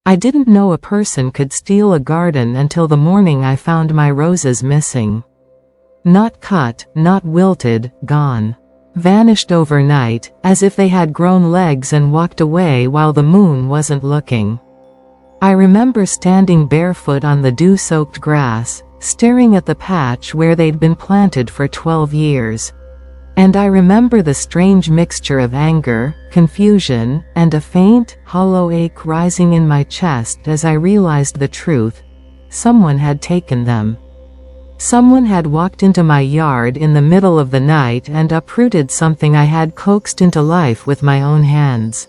I didn't know a person could steal a garden until the morning I found my roses missing. Not cut, not wilted, gone. Vanished overnight, as if they had grown legs and walked away while the moon wasn't looking. I remember standing barefoot on the dew-soaked grass, staring at the patch where they'd been planted for 12 years. And I remember the strange mixture of anger, confusion, and a faint, hollow ache rising in my chest as I realized the truth. Someone had taken them. Someone had walked into my yard in the middle of the night and uprooted something I had coaxed into life with my own hands.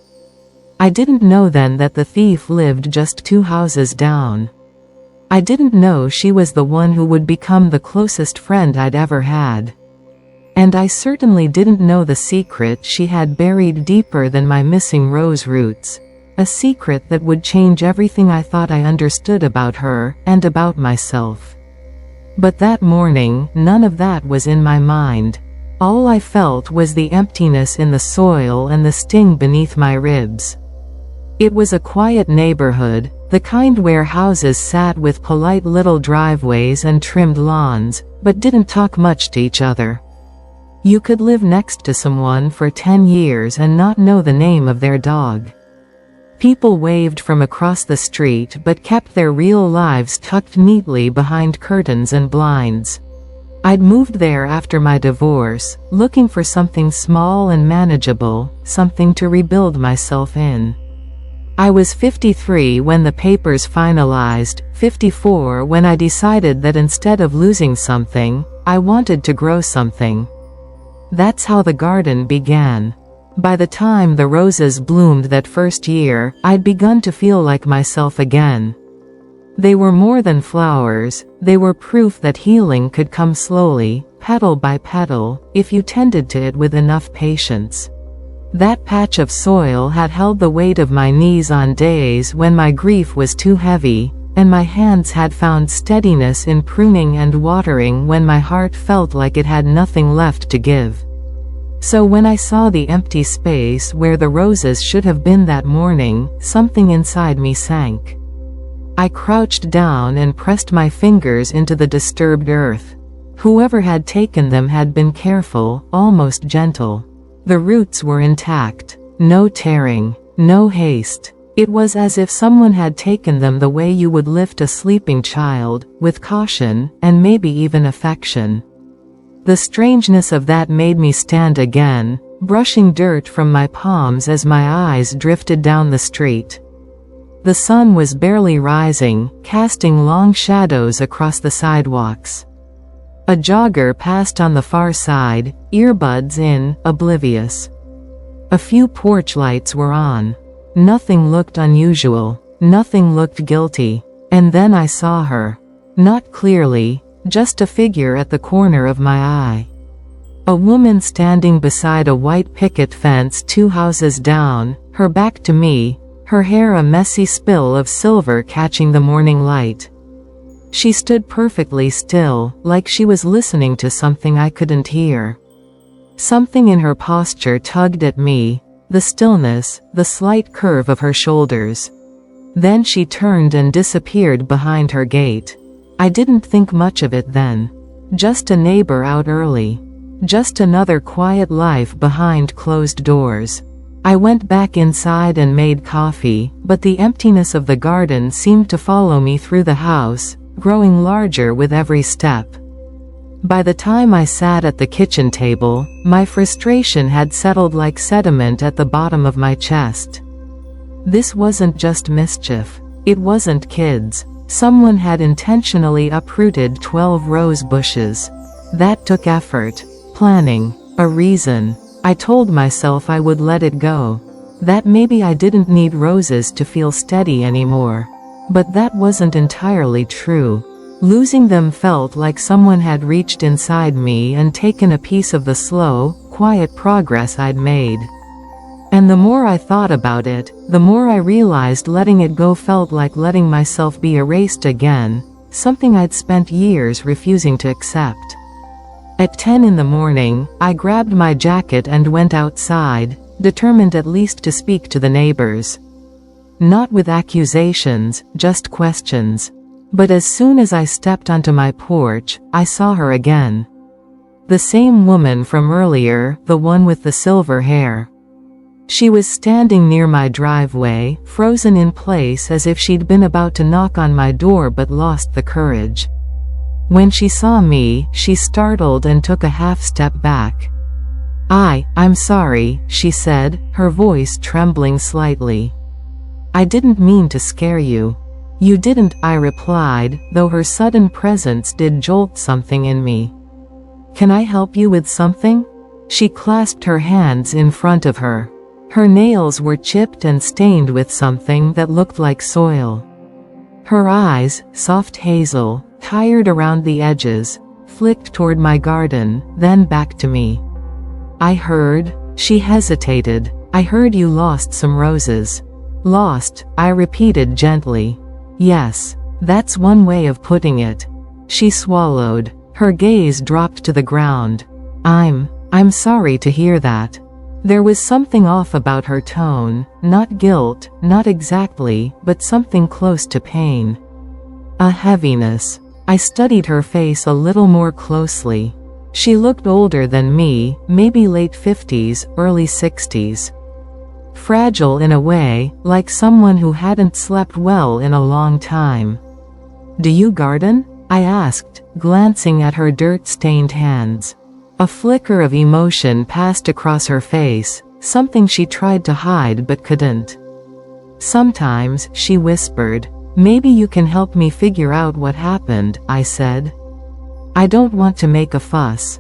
I didn't know then that the thief lived just 2 houses down. I didn't know she was the one who would become the closest friend I'd ever had. And I certainly didn't know the secret she had buried deeper than my missing rose roots. A secret that would change everything I thought I understood about her, and about myself. But that morning, none of that was in my mind. All I felt was the emptiness in the soil and the sting beneath my ribs. It was a quiet neighborhood, the kind where houses sat with polite little driveways and trimmed lawns, but didn't talk much to each other. You could live next to someone for 10 years and not know the name of their dog. People waved from across the street but kept their real lives tucked neatly behind curtains and blinds. I'd moved there after my divorce, looking for something small and manageable, something to rebuild myself in. I was 53 when the papers finalized, 54 when I decided that instead of losing something, I wanted to grow something. That's how the garden began. By the time the roses bloomed that first year, I'd begun to feel like myself again. They were more than flowers, they were proof that healing could come slowly, petal by petal, if you tended to it with enough patience. That patch of soil had held the weight of my knees on days when my grief was too heavy, and my hands had found steadiness in pruning and watering when my heart felt like it had nothing left to give. So when I saw the empty space where the roses should have been that morning, something inside me sank. I crouched down and pressed my fingers into the disturbed earth. Whoever had taken them had been careful, almost gentle. The roots were intact. No tearing, no haste. It was as if someone had taken them the way you would lift a sleeping child, with caution, and maybe even affection. The strangeness of that made me stand again, brushing dirt from my palms as my eyes drifted down the street. The sun was barely rising, casting long shadows across the sidewalks. A jogger passed on the far side, earbuds in, oblivious. A few porch lights were on. Nothing looked unusual, nothing looked guilty. And then I saw her. Not clearly, just a figure at the corner of my eye. A woman standing beside a white picket fence 2 houses down, her back to me, her hair a messy spill of silver catching the morning light. She stood perfectly still, like she was listening to something I couldn't hear. Something in her posture tugged at me, the stillness, the slight curve of her shoulders. Then she turned and disappeared behind her gate. I didn't think much of it then. Just a neighbor out early. Just another quiet life behind closed doors. I went back inside and made coffee, but the emptiness of the garden seemed to follow me through the house, growing larger with every step. By the time I sat at the kitchen table, my frustration had settled like sediment at the bottom of my chest. This wasn't just mischief. It wasn't kids. Someone had intentionally uprooted 12 rose bushes. That took effort, planning, a reason. I told myself I would let it go. That maybe I didn't need roses to feel steady anymore. But that wasn't entirely true. Losing them felt like someone had reached inside me and taken a piece of the slow, quiet progress I'd made. And the more I thought about it, the more I realized letting it go felt like letting myself be erased again, something I'd spent years refusing to accept. At 10 in the morning, I grabbed my jacket and went outside, determined at least to speak to the neighbors. Not with accusations, just questions. But as soon as I stepped onto my porch, I saw her again. The same woman from earlier, the one with the silver hair. She was standing near my driveway, frozen in place as if she'd been about to knock on my door but lost the courage. When she saw me, she startled and took a half step back. I'm sorry, she said, her voice trembling slightly. I didn't mean to scare you. You didn't, I replied, though her sudden presence did jolt something in me. Can I help you with something? She clasped her hands in front of her. Her nails were chipped and stained with something that looked like soil. Her eyes, soft hazel, tired around the edges, flicked toward my garden, then back to me. I heard, she hesitated, I heard you lost some roses. Lost, I repeated gently. Yes, that's one way of putting it. She swallowed, her gaze dropped to the ground. I'm sorry to hear that. There was something off about her tone, not guilt, not exactly, but something close to pain. A heaviness. I studied her face a little more closely. She looked older than me, maybe late 50s, early 60s. Fragile in a way, like someone who hadn't slept well in a long time. Do you garden? I asked, glancing at her dirt-stained hands. A flicker of emotion passed across her face, something she tried to hide but couldn't. Sometimes, she whispered, maybe you can help me figure out what happened, I said. I don't want to make a fuss.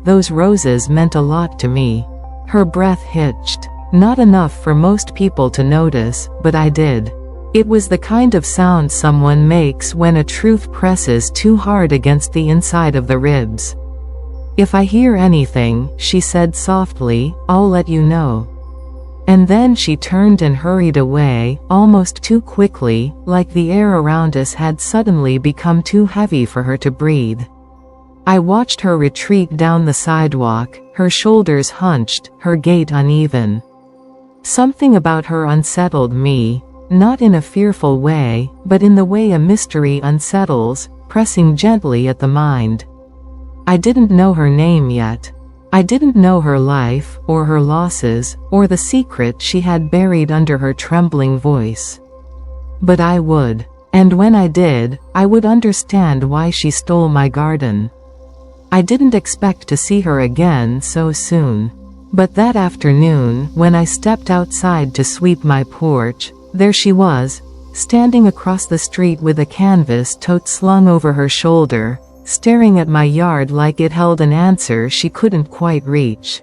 Those roses meant a lot to me. Her breath hitched. Not enough for most people to notice, but I did. It was the kind of sound someone makes when a truth presses too hard against the inside of the ribs. If I hear anything, she said softly, I'll let you know. And then she turned and hurried away, almost too quickly, like the air around us had suddenly become too heavy for her to breathe. I watched her retreat down the sidewalk, her shoulders hunched, her gait uneven. Something about her unsettled me, not in a fearful way, but in the way a mystery unsettles, pressing gently at the mind. I didn't know her name yet. I didn't know her life, or her losses, or the secret she had buried under her trembling voice. But I would. And when I did, I would understand why she stole my garden. I didn't expect to see her again so soon. But that afternoon, when I stepped outside to sweep my porch, there she was, standing across the street with a canvas tote slung over her shoulder, staring at my yard like it held an answer she couldn't quite reach.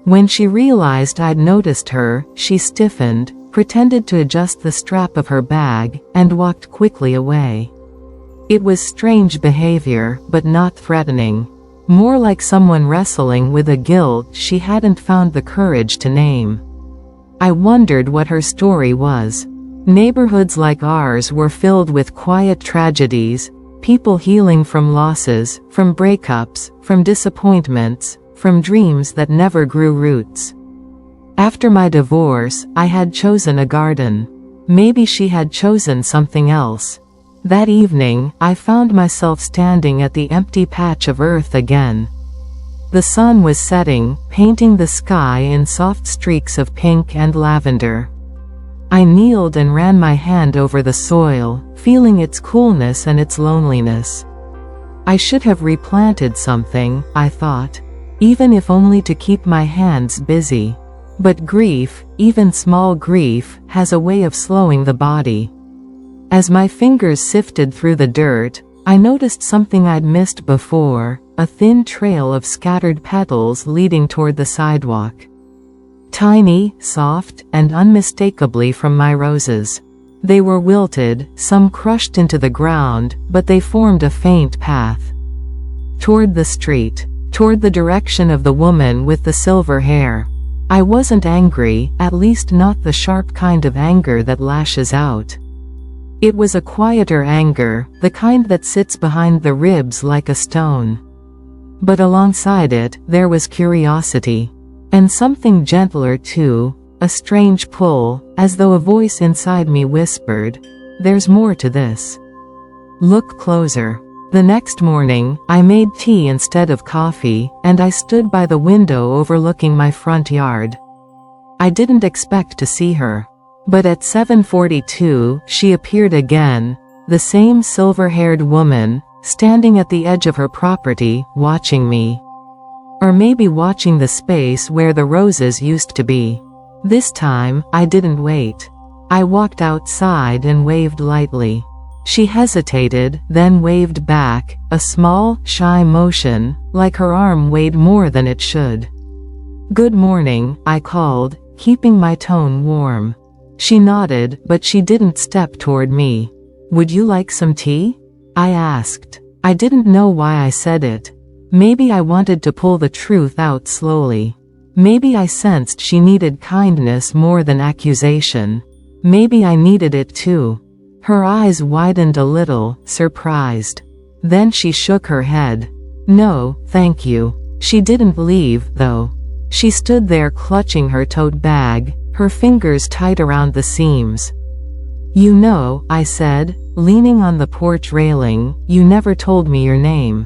When she realized I'd noticed her, she stiffened, pretended to adjust the strap of her bag, and walked quickly away. It was strange behavior, but not threatening. More like someone wrestling with a guilt she hadn't found the courage to name. I wondered what her story was. Neighborhoods like ours were filled with quiet tragedies, people healing from losses, from breakups, from disappointments, from dreams that never grew roots. After my divorce, I had chosen a garden. Maybe she had chosen something else. That evening, I found myself standing at the empty patch of earth again. The sun was setting, painting the sky in soft streaks of pink and lavender. I kneeled and ran my hand over the soil, feeling its coolness and its loneliness. I should have replanted something, I thought, even if only to keep my hands busy. But grief, even small grief, has a way of slowing the body. As my fingers sifted through the dirt, I noticed something I'd missed before, a thin trail of scattered petals leading toward the sidewalk. Tiny, soft, and unmistakably from my roses. They were wilted, some crushed into the ground, but they formed a faint path. Toward the street, toward the direction of the woman with the silver hair. I wasn't angry, at least not the sharp kind of anger that lashes out. It was a quieter anger, the kind that sits behind the ribs like a stone. But alongside it, there was curiosity. And something gentler too, a strange pull, as though a voice inside me whispered, "There's more to this. Look closer." The next morning, I made tea instead of coffee, and I stood by the window overlooking my front yard. I didn't expect to see her. But at 7:42, she appeared again, the same silver-haired woman, standing at the edge of her property, watching me. Or maybe watching the space where the roses used to be. This time, I didn't wait. I walked outside and waved lightly. She hesitated, then waved back, a small, shy motion, like her arm weighed more than it should. "Good morning," I called, keeping my tone warm. She nodded, but she didn't step toward me. "Would you like some tea?" I asked. I didn't know why I said it. Maybe I wanted to pull the truth out slowly. Maybe I sensed she needed kindness more than accusation. Maybe I needed it too. Her eyes widened a little, surprised. Then she shook her head. "No, thank you." She didn't leave, though. She stood there clutching her tote bag, her fingers tight around the seams. "You know," I said, leaning on the porch railing, "you never told me your name."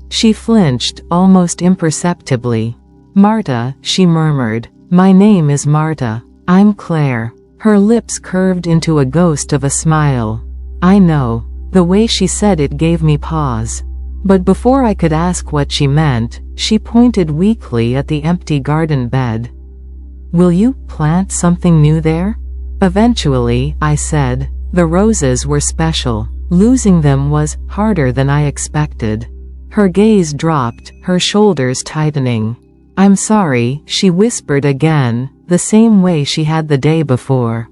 She flinched, almost imperceptibly. "Marta," she murmured. "My name is Marta. I'm Claire." Her lips curved into a ghost of a smile. I know. The way she said it gave me pause. But before I could ask what she meant, she pointed weakly at the empty garden bed. "Will you plant something new there?" "Eventually," I said. The roses were special. Losing them was harder than I expected. Her gaze dropped, her shoulders tightening. "I'm sorry," she whispered again, the same way she had the day before.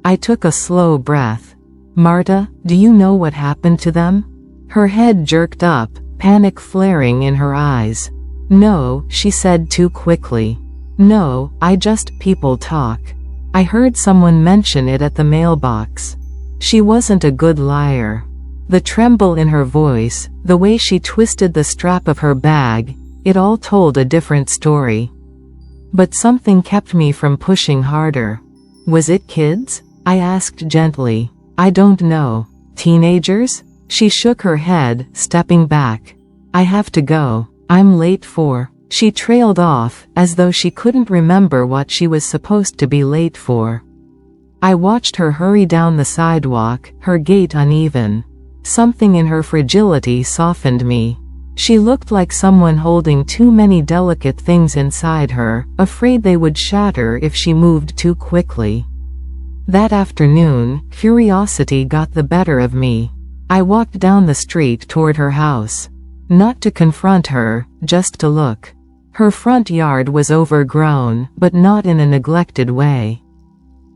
I took a slow breath. "Marta, do you know what happened to them?" Her head jerked up, panic flaring in her eyes. "No," she said too quickly. "No, people talk. I heard someone mention it at the mailbox." She wasn't a good liar. The tremble in her voice, the way she twisted the strap of her bag, it all told a different story. But something kept me from pushing harder. "Was it kids?" I asked gently. "I don't know. Teenagers?" She shook her head, stepping back. "I have to go. I'm late for..." She trailed off, as though she couldn't remember what she was supposed to be late for. I watched her hurry down the sidewalk, her gait uneven. Something in her fragility softened me. She looked like someone holding too many delicate things inside her, afraid they would shatter if she moved too quickly. That afternoon, curiosity got the better of me. I walked down the street toward her house. Not to confront her, just to look. Her front yard was overgrown, but not in a neglected way.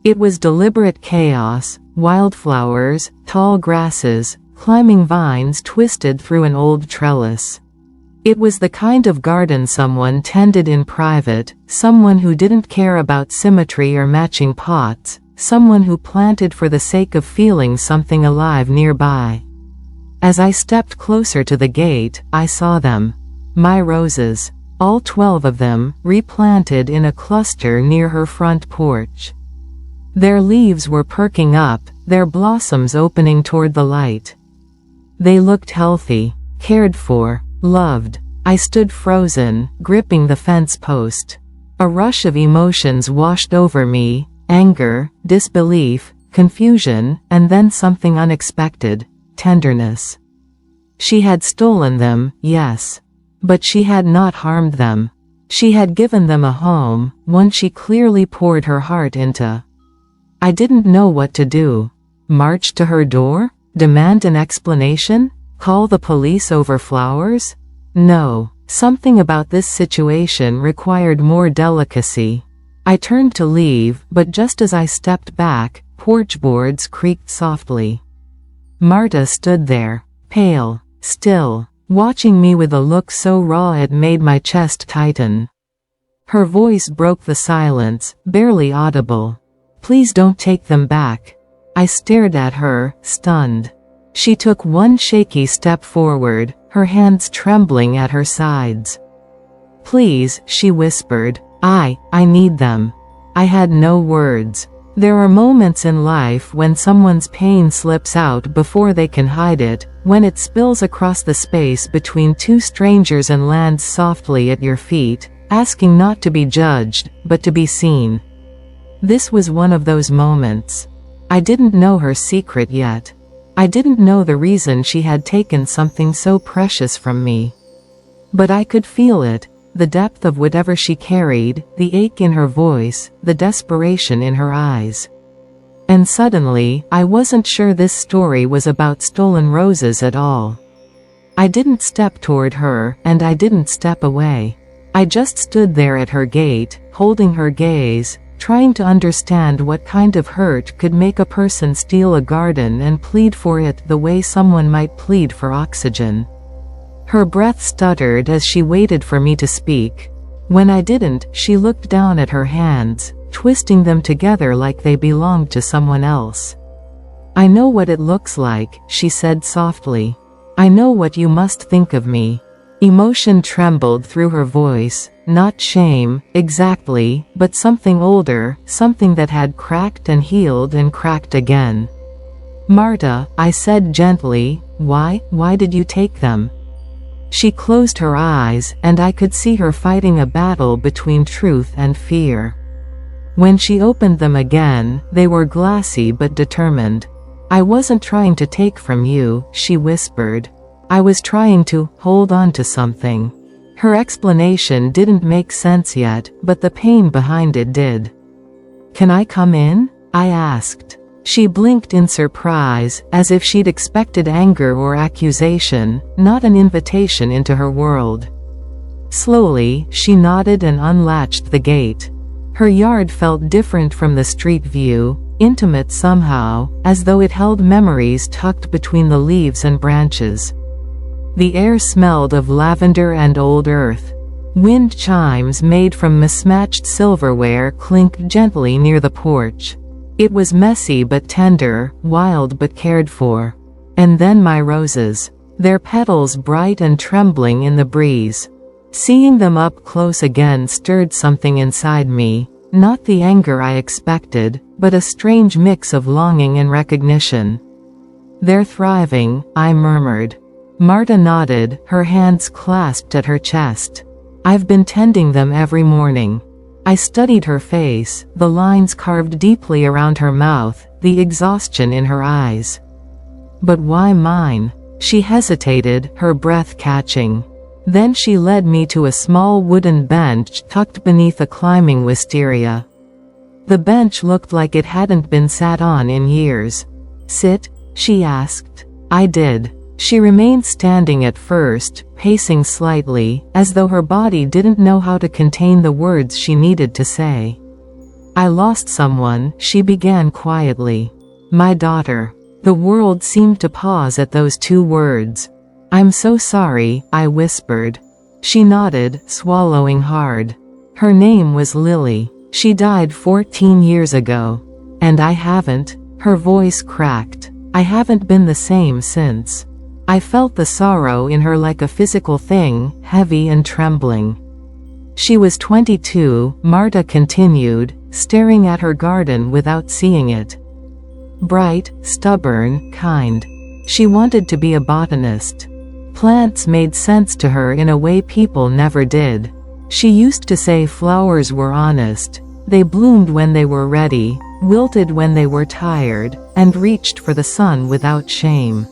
It was deliberate chaos, wildflowers, tall grasses, climbing vines twisted through an old trellis. It was the kind of garden someone tended in private, someone who didn't care about symmetry or matching pots, someone who planted for the sake of feeling something alive nearby. As I stepped closer to the gate, I saw them. My roses. All 12 of them, replanted in a cluster near her front porch. Their leaves were perking up, their blossoms opening toward the light. They looked healthy, cared for, loved. I stood frozen, gripping the fence post. A rush of emotions washed over me, anger, disbelief, confusion, and then something unexpected, tenderness. She had stolen them, yes. But she had not harmed them. She had given them a home, one she clearly poured her heart into. I didn't know what to do. March to her door? Demand an explanation? Call the police over flowers? No. Something about this situation required more delicacy. I turned to leave, but just as I stepped back, porch boards creaked softly. Marta stood there, pale, still, watching me with a look so raw it made my chest tighten. Her voice broke the silence, barely audible. "Please don't take them back." I stared at her, stunned. She took one shaky step forward, her hands trembling at her sides. "Please," she whispered. I need them." I had no words. There are moments in life when someone's pain slips out before they can hide it, when it spills across the space between two strangers and lands softly at your feet, asking not to be judged, but to be seen. This was one of those moments. I didn't know her secret yet. I didn't know the reason she had taken something so precious from me. But I could feel it, the depth of whatever she carried, the ache in her voice, the desperation in her eyes. And suddenly, I wasn't sure this story was about stolen roses at all. I didn't step toward her, and I didn't step away. I just stood there at her gate, holding her gaze, trying to understand what kind of hurt could make a person steal a garden and plead for it the way someone might plead for oxygen. Her breath stuttered as she waited for me to speak. When I didn't, she looked down at her hands, twisting them together like they belonged to someone else. "I know what it looks like," she said softly. "I know what you must think of me." Emotion trembled through her voice, not shame, exactly, but something older, something that had cracked and healed and cracked again. "Marta," I said gently, why did you take them?" She closed her eyes, and I could see her fighting a battle between truth and fear. When she opened them again, they were glassy but determined. "I wasn't trying to take from you," she whispered. "I was trying to hold on to something." Her explanation didn't make sense yet, but the pain behind it did. "Can I come in?" I asked. She blinked in surprise, as if she'd expected anger or accusation, not an invitation into her world. Slowly, she nodded and unlatched the gate. Her yard felt different from the street view, intimate somehow, as though it held memories tucked between the leaves and branches. The air smelled of lavender and old earth. Wind chimes made from mismatched silverware clinked gently near the porch. It was messy but tender, wild but cared for. And then my roses. Their petals bright and trembling in the breeze. Seeing them up close again stirred something inside me, not the anger I expected, but a strange mix of longing and recognition. "They're thriving," I murmured. Marta nodded, her hands clasped at her chest. "I've been tending them every morning." I studied her face, the lines carved deeply around her mouth, the exhaustion in her eyes. "But why mine?" She hesitated, her breath catching. Then she led me to a small wooden bench tucked beneath a climbing wisteria. The bench looked like it hadn't been sat on in years. "Sit?" she asked. I did. She remained standing at first, pacing slightly, as though her body didn't know how to contain the words she needed to say. "I lost someone," she began quietly. "My daughter." The world seemed to pause at those two words. "I'm so sorry," I whispered. She nodded, swallowing hard. Her name was Lily. She died 14 years ago. And I haven't. Her voice cracked. I haven't been the same since. I felt the sorrow in her like a physical thing, heavy and trembling. She was 22, Marta continued, staring at her garden without seeing it. Bright, stubborn, kind. She wanted to be a botanist. Plants made sense to her in a way people never did. She used to say flowers were honest. They bloomed when they were ready, wilted when they were tired, and reached for the sun without shame.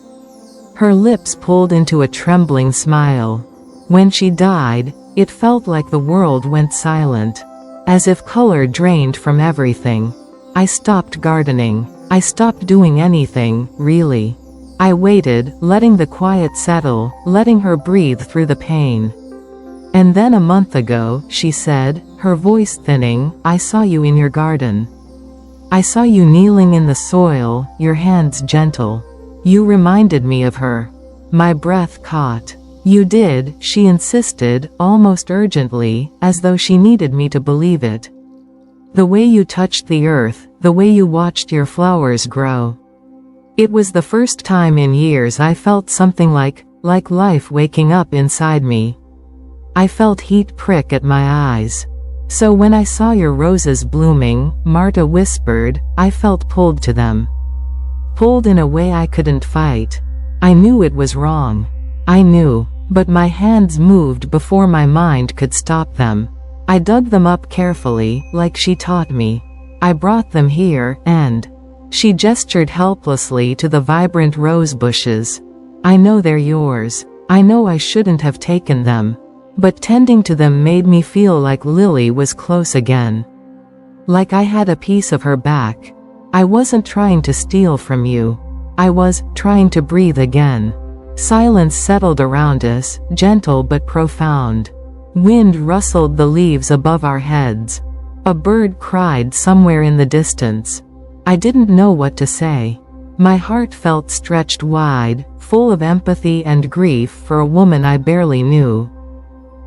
Her lips pulled into a trembling smile. When she died, it felt like the world went silent. As if color drained from everything. I stopped gardening. I stopped doing anything, really. I waited, letting the quiet settle, letting her breathe through the pain. "And then a month ago," she said, her voice thinning, "I saw you in your garden. I saw you kneeling in the soil, your hands gentle. You reminded me of her." My breath caught. "You did," she insisted, almost urgently, as though she needed me to believe it. "The way you touched the earth, the way you watched your flowers grow." It was the first time in years I felt something like life waking up inside me. I felt heat prick at my eyes. So when I saw your roses blooming, Marta whispered, I felt pulled to them. Pulled in a way I couldn't fight. I knew it was wrong. I knew, but my hands moved before my mind could stop them. I dug them up carefully, like she taught me. I brought them here, and she gestured helplessly to the vibrant rose bushes. I know they're yours. I know I shouldn't have taken them. But tending to them made me feel like Lily was close again. Like I had a piece of her back. I wasn't trying to steal from you. I was trying to breathe again. Silence settled around us, gentle but profound. Wind rustled the leaves above our heads. A bird cried somewhere in the distance. I didn't know what to say. My heart felt stretched wide, full of empathy and grief for a woman I barely knew.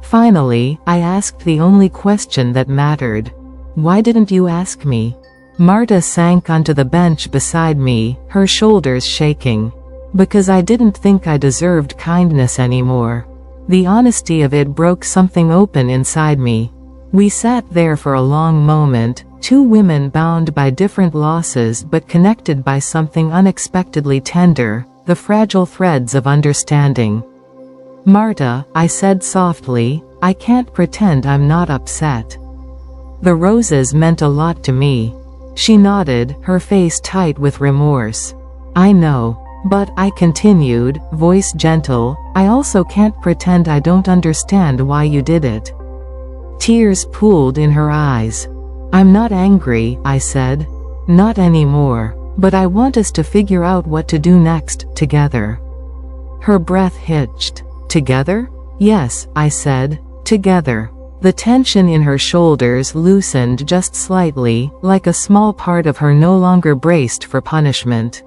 Finally, I asked the only question that mattered. Why didn't you ask me? Marta sank onto the bench beside me, her shoulders shaking. Because I didn't think I deserved kindness anymore. The honesty of it broke something open inside me. We sat there for a long moment, two women bound by different losses but connected by something unexpectedly tender, the fragile threads of understanding. Marta, I said softly, I can't pretend I'm not upset. The roses meant a lot to me. She nodded, her face tight with remorse. I know. But, I continued, voice gentle, I also can't pretend I don't understand why you did it. Tears pooled in her eyes. I'm not angry, I said. Not anymore. But I want us to figure out what to do next, together. Her breath hitched. Together? Yes, I said. Together. The tension in her shoulders loosened just slightly, like a small part of her no longer braced for punishment.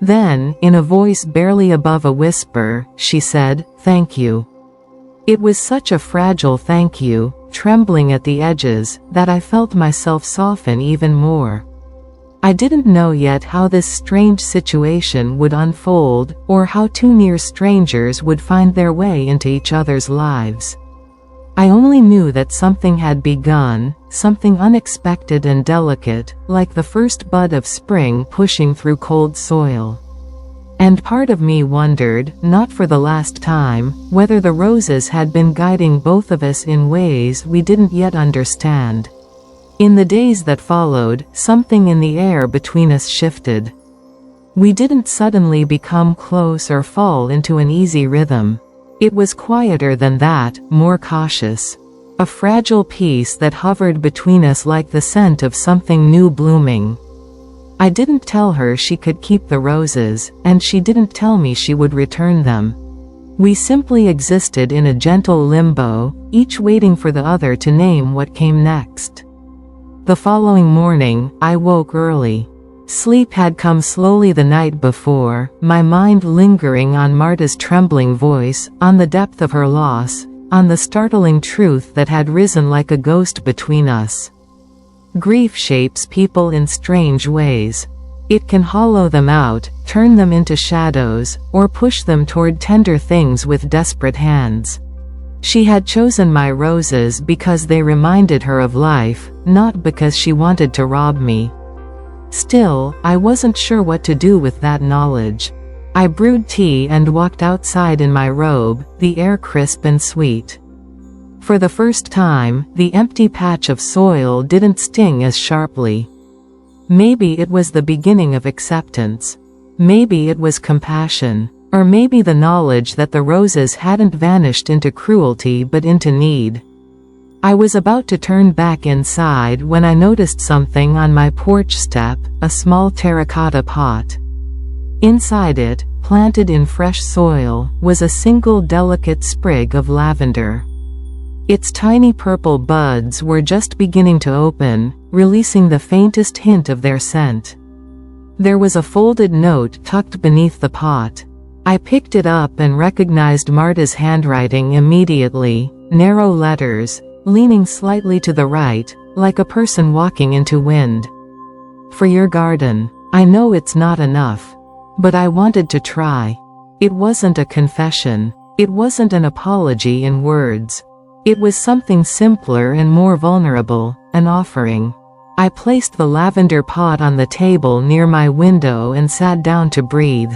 Then, in a voice barely above a whisper, she said, thank you. It was such a fragile thank you, trembling at the edges, that I felt myself soften even more. I didn't know yet how this strange situation would unfold, or how two near strangers would find their way into each other's lives. I only knew that something had begun, something unexpected and delicate, like the first bud of spring pushing through cold soil. And part of me wondered, not for the last time, whether the roses had been guiding both of us in ways we didn't yet understand. In the days that followed, something in the air between us shifted. We didn't suddenly become close or fall into an easy rhythm. It was quieter than that, more cautious. A fragile peace that hovered between us like the scent of something new blooming. I didn't tell her she could keep the roses, and she didn't tell me she would return them. We simply existed in a gentle limbo, each waiting for the other to name what came next. The following morning, I woke early. Sleep had come slowly the night before, my mind lingering on Marta's trembling voice, on the depth of her loss, on the startling truth that had risen like a ghost between us. Grief shapes people in strange ways. It can hollow them out, turn them into shadows, or push them toward tender things with desperate hands. She had chosen my roses because they reminded her of life, not because she wanted to rob me. Still, I wasn't sure what to do with that knowledge. I brewed tea and walked outside in my robe, the air crisp and sweet. For the first time, the empty patch of soil didn't sting as sharply. Maybe it was the beginning of acceptance. Maybe it was compassion. Or maybe the knowledge that the roses hadn't vanished into cruelty but into need. I was about to turn back inside when I noticed something on my porch step, a small terracotta pot. Inside it, planted in fresh soil, was a single delicate sprig of lavender. Its tiny purple buds were just beginning to open, releasing the faintest hint of their scent. There was a folded note tucked beneath the pot. I picked it up and recognized Marta's handwriting immediately, narrow letters, leaning slightly to the right, like a person walking into wind. For your garden. I know it's not enough. But I wanted to try. It wasn't a confession. It wasn't an apology in words. It was something simpler and more vulnerable, an offering. I placed the lavender pot on the table near my window and sat down to breathe.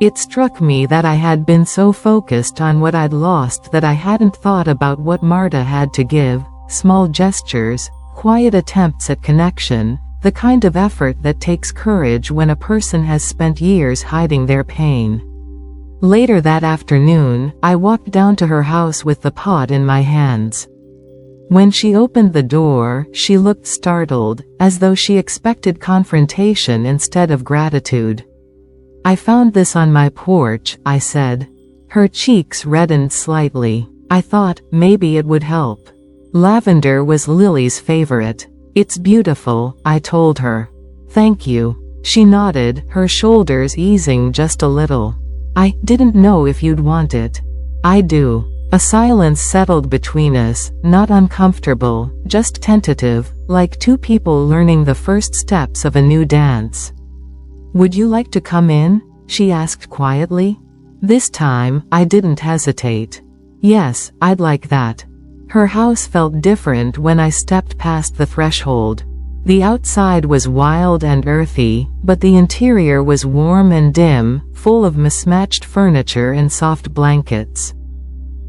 It struck me that I had been so focused on what I'd lost that I hadn't thought about what Marta had to give, small gestures, quiet attempts at connection, the kind of effort that takes courage when a person has spent years hiding their pain. Later that afternoon, I walked down to her house with the pot in my hands. When she opened the door, she looked startled, as though she expected confrontation instead of gratitude. "I found this on my porch," I said. Her cheeks reddened slightly. I thought, maybe it would help. Lavender was Lily's favorite. "It's beautiful," I told her. "Thank you." She nodded, her shoulders easing just a little. "I didn't know if you'd want it." "I do." A silence settled between us, not uncomfortable, just tentative, like two people learning the first steps of a new dance. "Would you like to come in?" she asked quietly. This time, I didn't hesitate. "Yes, I'd like that." Her house felt different when I stepped past the threshold. The outside was wild and earthy, but the interior was warm and dim, full of mismatched furniture and soft blankets.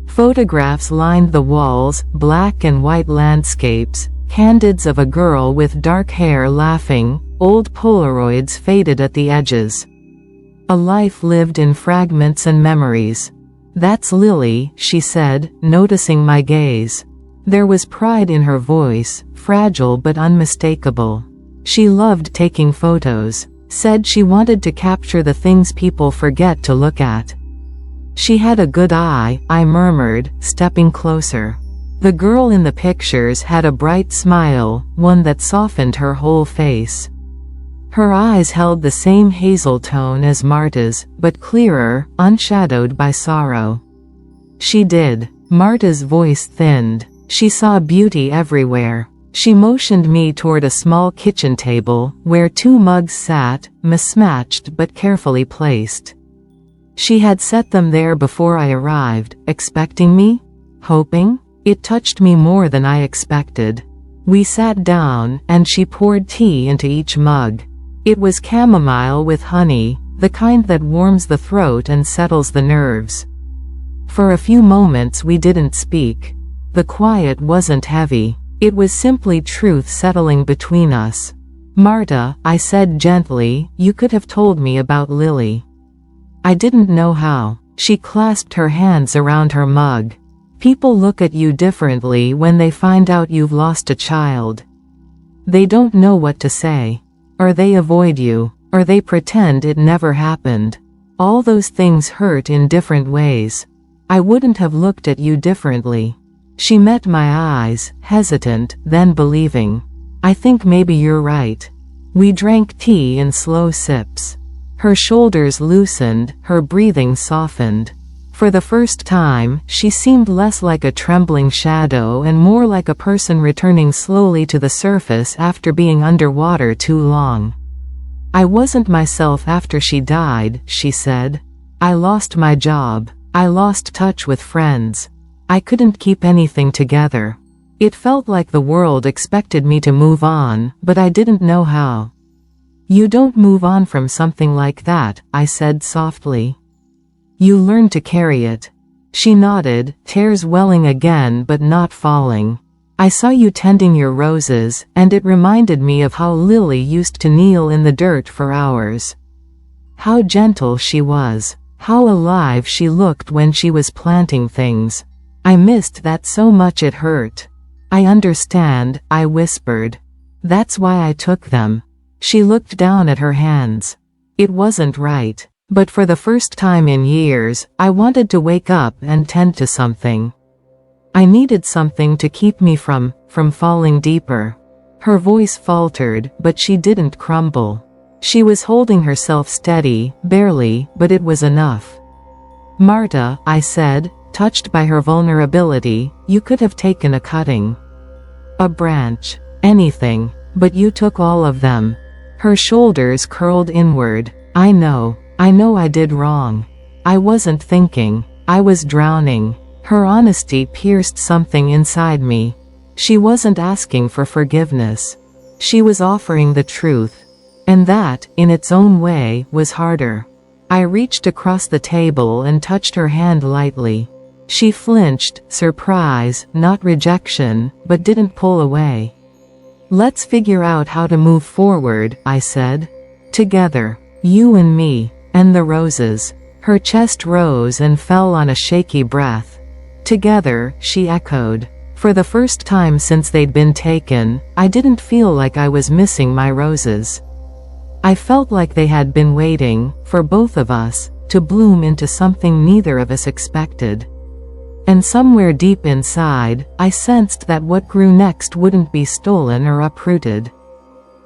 Photographs lined the walls, black and white landscapes, candids of a girl with dark hair laughing, old Polaroids faded at the edges. A life lived in fragments and memories. "That's Lily," she said, noticing my gaze. There was pride in her voice, fragile but unmistakable. She loved taking photos. Said she wanted to capture the things people forget to look at. "She had a good eye," I murmured, stepping closer. The girl in the pictures had a bright smile, one that softened her whole face. Her eyes held the same hazel tone as Marta's, but clearer, unshadowed by sorrow. "She did." Marta's voice thinned. "She saw beauty everywhere." She motioned me toward a small kitchen table, where two mugs sat, mismatched but carefully placed. She had set them there before I arrived, expecting me? Hoping? It touched me more than I expected. We sat down, and she poured tea into each mug. It was chamomile with honey, the kind that warms the throat and settles the nerves. For a few moments we didn't speak. The quiet wasn't heavy. It was simply truth settling between us. "Marta," I said gently, "you could have told me about Lily." I didn't know how. She clasped her hands around her mug. "People look at you differently when they find out you've lost a child. They don't know what to say. Or they avoid you. Or they pretend it never happened. All those things hurt in different ways. I wouldn't have looked at you differently." She met my eyes, hesitant, then believing. "I think maybe you're right." We drank tea in slow sips. Her shoulders loosened, her breathing softened. For the first time, she seemed less like a trembling shadow and more like a person returning slowly to the surface after being underwater too long. "I wasn't myself after she died," she said. "I lost my job. I lost touch with friends. I couldn't keep anything together. It felt like the world expected me to move on, but I didn't know how." "You don't move on from something like that," I said softly. "You learn to carry it." She nodded, tears welling again but not falling. "I saw you tending your roses, and it reminded me of how Lily used to kneel in the dirt for hours. How gentle she was. How alive she looked when she was planting things. I missed that so much it hurt." "I understand," I whispered. "That's why I took them." She looked down at her hands. It wasn't right. But for the first time in years, I wanted to wake up and tend to something. I needed something to keep me from falling deeper. Her voice faltered, but she didn't crumble. She was holding herself steady, barely, but it was enough. "Marta," I said, touched by her vulnerability, "you could have taken a cutting. A branch. Anything. But you took all of them." Her shoulders curled inward. I know I did wrong. I wasn't thinking. I was drowning." Her honesty pierced something inside me. She wasn't asking for forgiveness. She was offering the truth. And that, in its own way, was harder. I reached across the table and touched her hand lightly. She flinched, surprise, not rejection, but didn't pull away. "Let's figure out how to move forward," I said. "Together. You and me. And the roses." Her chest rose and fell on a shaky breath. "Together," she echoed. For the first time since they'd been taken, I didn't feel like I was missing my roses. I felt like they had been waiting, for both of us, to bloom into something neither of us expected. And somewhere deep inside, I sensed that what grew next wouldn't be stolen or uprooted.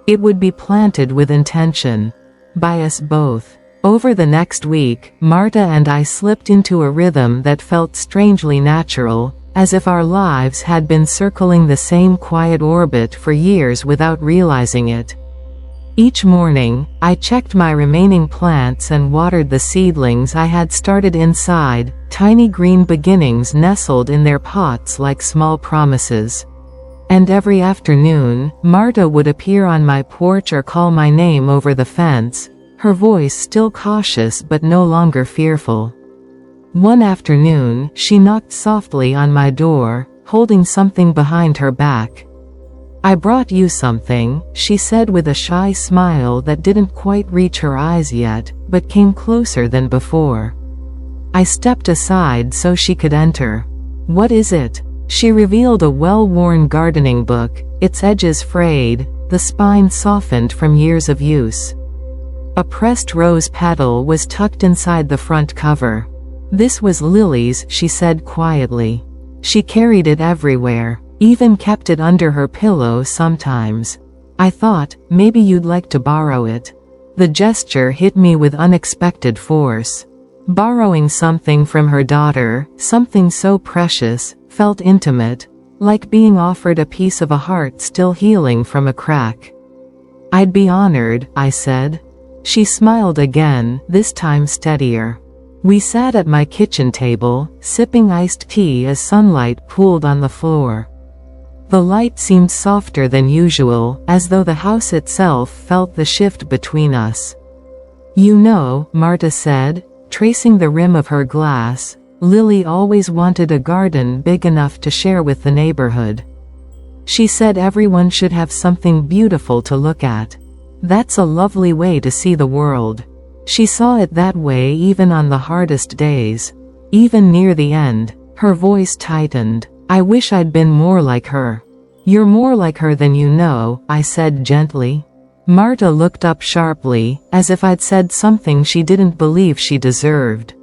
It would be planted with intention. By us both. Over the next week, Marta and I slipped into a rhythm that felt strangely natural, as if our lives had been circling the same quiet orbit for years without realizing it. Each morning, I checked my remaining plants and watered the seedlings I had started inside, tiny green beginnings nestled in their pots like small promises. And every afternoon, Marta would appear on my porch or call my name over the fence, her voice still cautious but no longer fearful. One afternoon, she knocked softly on my door, holding something behind her back. "I brought you something," she said with a shy smile that didn't quite reach her eyes yet, but came closer than before. I stepped aside so she could enter. "What is it?" She revealed a well-worn gardening book, its edges frayed, the spine softened from years of use. A pressed rose petal was tucked inside the front cover. "This was Lily's," she said quietly. She carried it everywhere. Even kept it under her pillow sometimes. "I thought, maybe you'd like to borrow it." The gesture hit me with unexpected force. Borrowing something from her daughter, something so precious, felt intimate, like being offered a piece of a heart still healing from a crack. "I'd be honored," I said. She smiled again, this time steadier. We sat at my kitchen table, sipping iced tea as sunlight pooled on the floor. The light seemed softer than usual, as though the house itself felt the shift between us. "You know," Marta said, tracing the rim of her glass, "Lily always wanted a garden big enough to share with the neighborhood. She said everyone should have something beautiful to look at. That's a lovely way to see the world." She saw it that way even on the hardest days. Even near the end, her voice tightened. "I wish I'd been more like her." "You're more like her than you know," I said gently. Marta looked up sharply, as if I'd said something she didn't believe she deserved.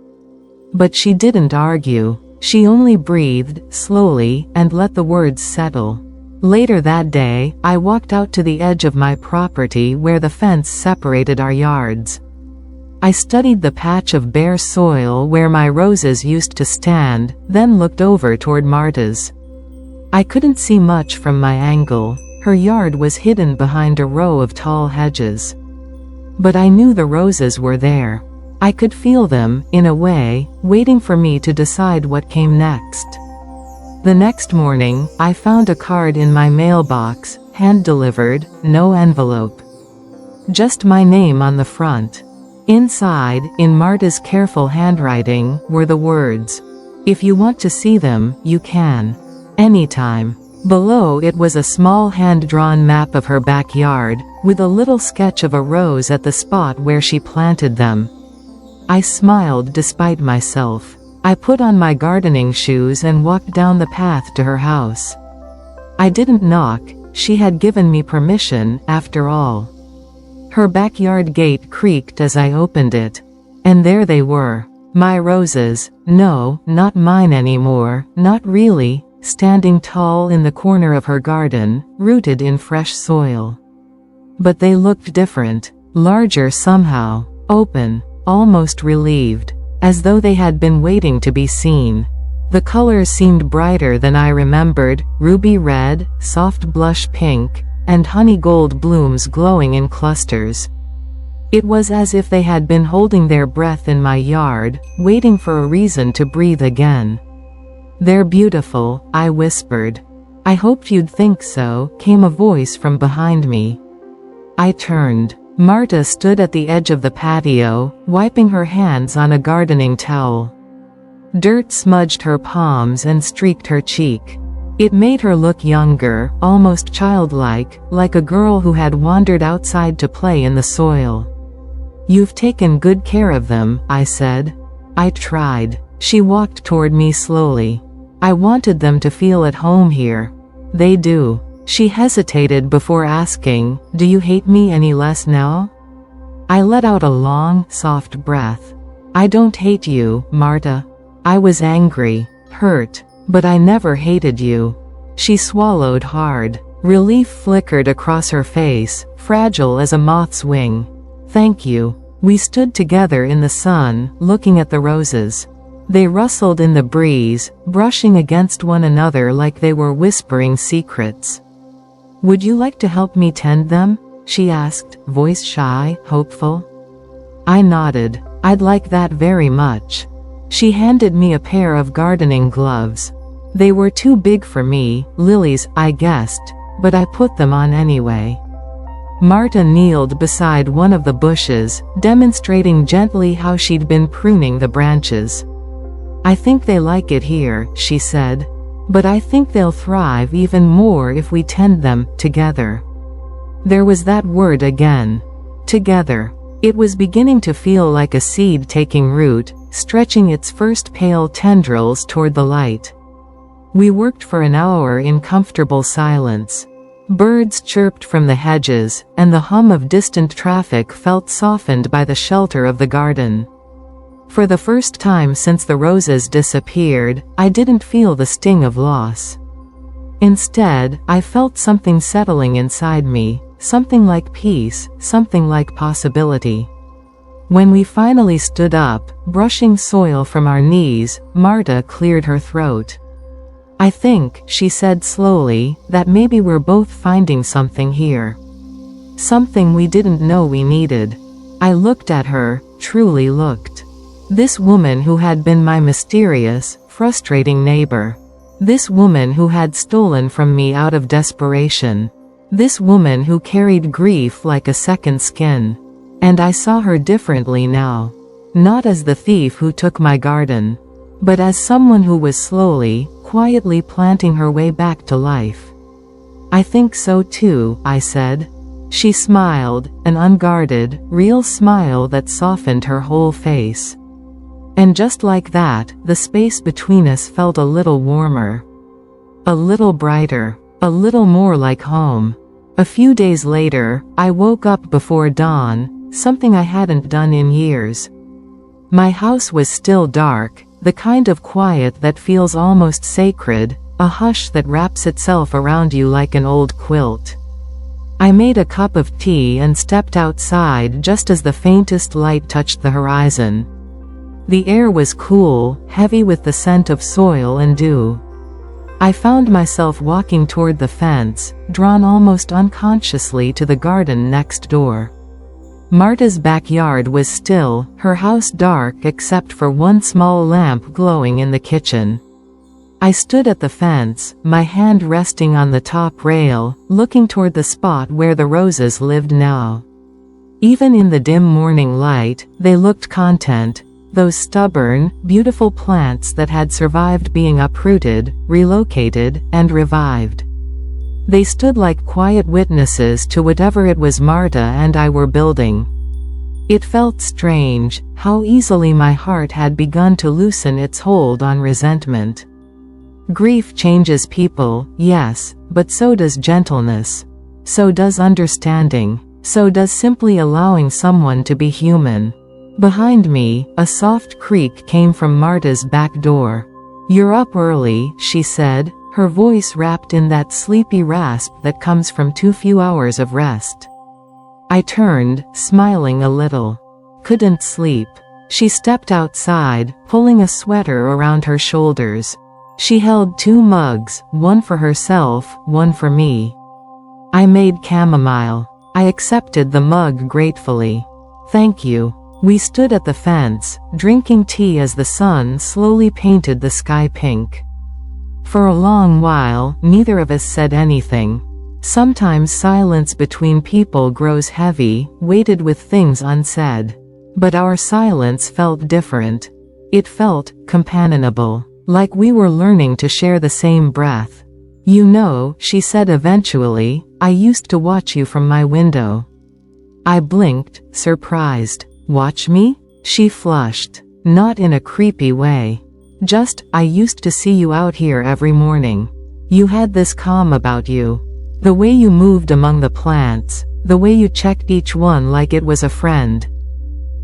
But she didn't argue. She only breathed, slowly, and let the words settle. Later that day, I walked out to the edge of my property where the fence separated our yards. I studied the patch of bare soil where my roses used to stand, then looked over toward Marta's. I couldn't see much from my angle. Her yard was hidden behind a row of tall hedges. But I knew the roses were there. I could feel them, in a way, waiting for me to decide what came next. The next morning, I found a card in my mailbox, hand-delivered, no envelope. Just my name on the front. Inside, in Marta's careful handwriting, were the words, "If you want to see them, you can. Anytime." Below it was a small hand-drawn map of her backyard, with a little sketch of a rose at the spot where she planted them. I smiled despite myself. I put on my gardening shoes and walked down the path to her house. I didn't knock, she had given me permission, after all. Her backyard gate creaked as I opened it. And there they were. My roses. No, not mine anymore, not really, standing tall in the corner of her garden, rooted in fresh soil. But they looked different, larger somehow, open, almost relieved, as though they had been waiting to be seen. The colors seemed brighter than I remembered, ruby red, soft blush pink, and honey gold blooms glowing in clusters. It was as if they had been holding their breath in my yard, waiting for a reason to breathe again. "They're beautiful," I whispered. "I hoped you'd think so," came a voice from behind me. I turned. Marta stood at the edge of the patio, wiping her hands on a gardening towel. Dirt smudged her palms and streaked her cheek. It made her look younger, almost childlike, like a girl who had wandered outside to play in the soil. "You've taken good care of them," I said. "I tried." She walked toward me slowly. "I wanted them to feel at home here." "They do." She hesitated before asking, "Do you hate me any less now?" I let out a long, soft breath. "I don't hate you, Marta. I was angry, hurt, but I never hated you." She swallowed hard. Relief flickered across her face, fragile as a moth's wing. "Thank you." We stood together in the sun, looking at the roses. They rustled in the breeze, brushing against one another like they were whispering secrets. "Would you like to help me tend them?" she asked, voice shy, hopeful. I nodded. "I'd like that very much." She handed me a pair of gardening gloves. They were too big for me, lilies, I guessed, but I put them on anyway. Marta kneeled beside one of the bushes, demonstrating gently how she'd been pruning the branches. "I think they like it here," she said. "But I think they'll thrive even more if we tend them together." There was that word again. Together. It was beginning to feel like a seed taking root, stretching its first pale tendrils toward the light. We worked for an hour in comfortable silence. Birds chirped from the hedges, and the hum of distant traffic felt softened by the shelter of the garden. For the first time since the roses disappeared, I didn't feel the sting of loss. Instead, I felt something settling inside me, something like peace, something like possibility. When we finally stood up, brushing soil from our knees, Marta cleared her throat. "I think," she said slowly, "that maybe we're both finding something here. Something we didn't know we needed." I looked at her, truly looked. This woman who had been my mysterious, frustrating neighbor. This woman who had stolen from me out of desperation. This woman who carried grief like a second skin. And I saw her differently now. Not as the thief who took my garden, but as someone who was slowly, quietly planting her way back to life. "I think so too," I said. She smiled, an unguarded, real smile that softened her whole face. And just like that, the space between us felt a little warmer. A little brighter. A little more like home. A few days later, I woke up before dawn, something I hadn't done in years. My house was still dark, the kind of quiet that feels almost sacred, a hush that wraps itself around you like an old quilt. I made a cup of tea and stepped outside just as the faintest light touched the horizon. The air was cool, heavy with the scent of soil and dew. I found myself walking toward the fence, drawn almost unconsciously to the garden next door. Marta's backyard was still, her house dark except for one small lamp glowing in the kitchen. I stood at the fence, my hand resting on the top rail, looking toward the spot where the roses lived now. Even in the dim morning light, they looked content. Those stubborn, beautiful plants that had survived being uprooted, relocated, and revived. They stood like quiet witnesses to whatever it was Marta and I were building. It felt strange, how easily my heart had begun to loosen its hold on resentment. Grief changes people, yes, but so does gentleness. So does understanding. So does simply allowing someone to be human. Behind me, a soft creak came from Marta's back door. "You're up early," she said, her voice wrapped in that sleepy rasp that comes from too few hours of rest. I turned, smiling a little. "Couldn't sleep." She stepped outside, pulling a sweater around her shoulders. She held 2 mugs, one for herself, one for me. I made chamomile. I accepted the mug gratefully. "Thank you." We stood at the fence, drinking tea as the sun slowly painted the sky pink. For a long while, neither of us said anything. Sometimes silence between people grows heavy, weighted with things unsaid. But our silence felt different. It felt companionable, like we were learning to share the same breath. "You know," she said eventually, "I used to watch you from my window." I blinked, surprised. "Watch me?" She flushed. "Not in a creepy way. Just, I used to see you out here every morning. You had this calm about you. The way you moved among the plants, the way you checked each one like it was a friend.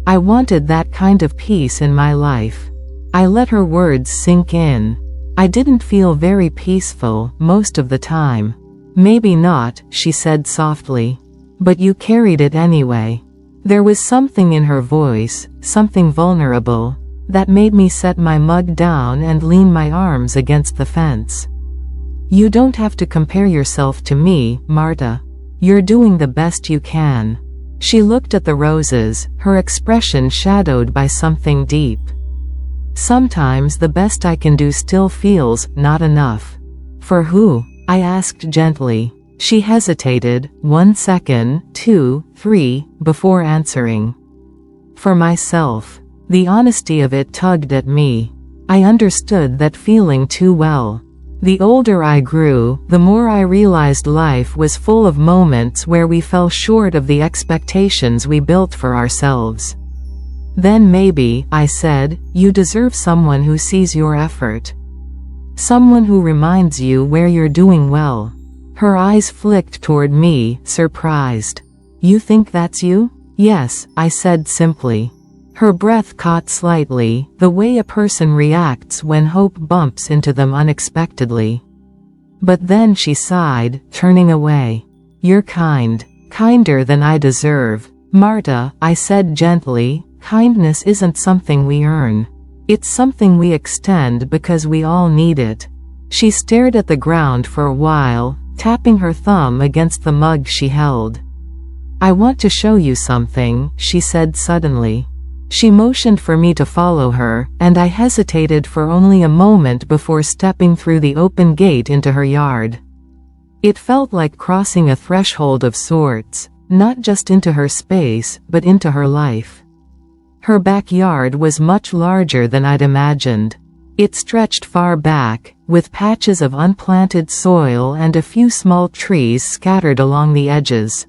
I wanted that kind of peace in my life." I let her words sink in. I didn't feel very peaceful most of the time. "Maybe not," she said softly. "But you carried it anyway." There was something in her voice, something vulnerable, that made me set my mug down and lean my arms against the fence. "You don't have to compare yourself to me, Marta. You're doing the best you can." She looked at the roses, her expression shadowed by something deep. "Sometimes the best I can do still feels not enough." "For who?" I asked gently. She hesitated, 1 second, 2, 3, before answering. "For myself." The honesty of it tugged at me. I understood that feeling too well. The older I grew, the more I realized life was full of moments where we fell short of the expectations we built for ourselves. "Then maybe," I said, "you deserve someone who sees your effort. Someone who reminds you where you're doing well." Her eyes flicked toward me, surprised. "You think that's you?" "Yes," I said simply. Her breath caught slightly, the way a person reacts when hope bumps into them unexpectedly. But then she sighed, turning away. "You're kind. Kinder than I deserve." "Marta," I said gently, "kindness isn't something we earn. It's something we extend because we all need it." She stared at the ground for a while, tapping her thumb against the mug she held. "I want to show you something," she said suddenly. She motioned for me to follow her, and I hesitated for only a moment before stepping through the open gate into her yard. It felt like crossing a threshold of sorts, not just into her space, but into her life. Her backyard was much larger than I'd imagined. It stretched far back, with patches of unplanted soil and a few small trees scattered along the edges.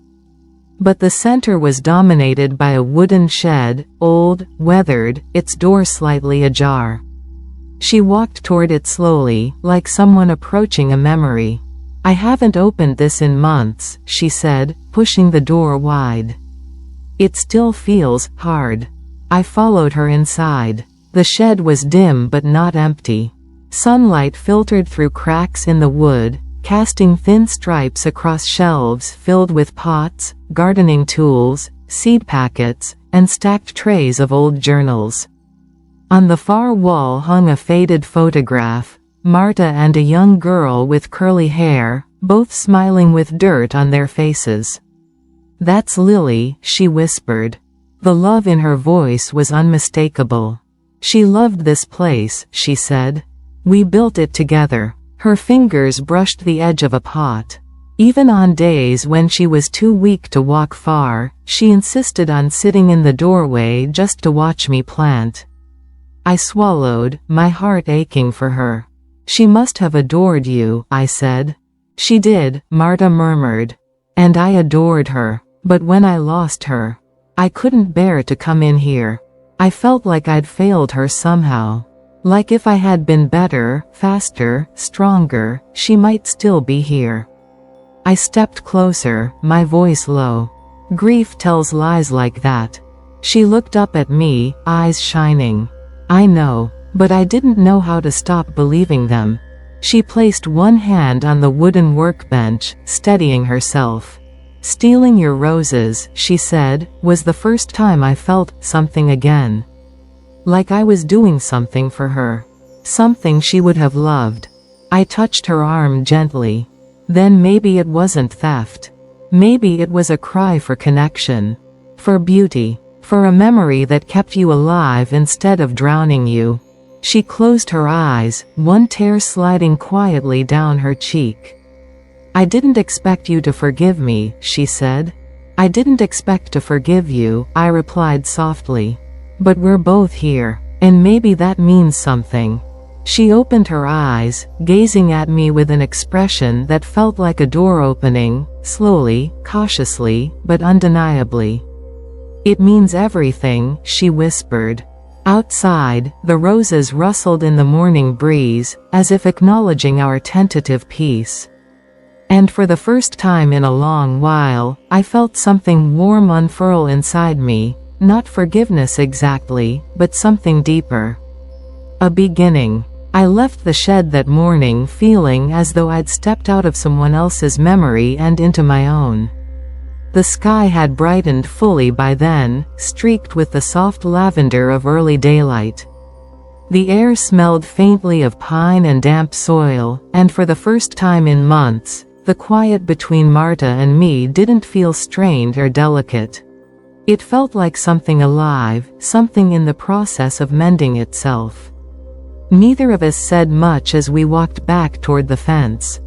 But the center was dominated by a wooden shed, old, weathered, its door slightly ajar. She walked toward it slowly, like someone approaching a memory. "I haven't opened this in months," she said, pushing the door wide. "It still feels hard." I followed her inside. The shed was dim but not empty. Sunlight filtered through cracks in the wood, casting thin stripes across shelves filled with pots, gardening tools, seed packets, and stacked trays of old journals. On the far wall hung a faded photograph, Marta and a young girl with curly hair, both smiling with dirt on their faces. "That's Lily," she whispered. The love in her voice was unmistakable. "She loved this place," she said. "We built it together." Her fingers brushed the edge of a pot. Even on days when she was too weak to walk far, she insisted on sitting in the doorway just to watch me plant. I swallowed, my heart aching for her. "She must have adored you," I said. "She did," Marta murmured. "And I adored her. But when I lost her, I couldn't bear to come in here. I felt like I'd failed her somehow. Like if I had been better, faster, stronger, she might still be here." I stepped closer, my voice low. "Grief tells lies like that." She looked up at me, eyes shining. "I know. But I didn't know how to stop believing them." She placed one hand on the wooden workbench, steadying herself. "Stealing your roses," she said, "was the first time I felt something again. Like I was doing something for her. Something she would have loved." I touched her arm gently. "Then maybe it wasn't theft. Maybe it was a cry for connection. For beauty. For a memory that kept you alive instead of drowning you." She closed her eyes, one tear sliding quietly down her cheek. "I didn't expect you to forgive me," she said. "I didn't expect to forgive you," I replied softly. "But we're both here, and maybe that means something." She opened her eyes, gazing at me with an expression that felt like a door opening, slowly, cautiously, but undeniably. "It means everything," she whispered. Outside, the roses rustled in the morning breeze, as if acknowledging our tentative peace. And for the first time in a long while, I felt something warm unfurl inside me, not forgiveness exactly, but something deeper. A beginning. I left the shed that morning feeling as though I'd stepped out of someone else's memory and into my own. The sky had brightened fully by then, streaked with the soft lavender of early daylight. The air smelled faintly of pine and damp soil, and for the first time in months, the quiet between Marta and me didn't feel strained or delicate. It felt like something alive, something in the process of mending itself. Neither of us said much as we walked back toward the fence.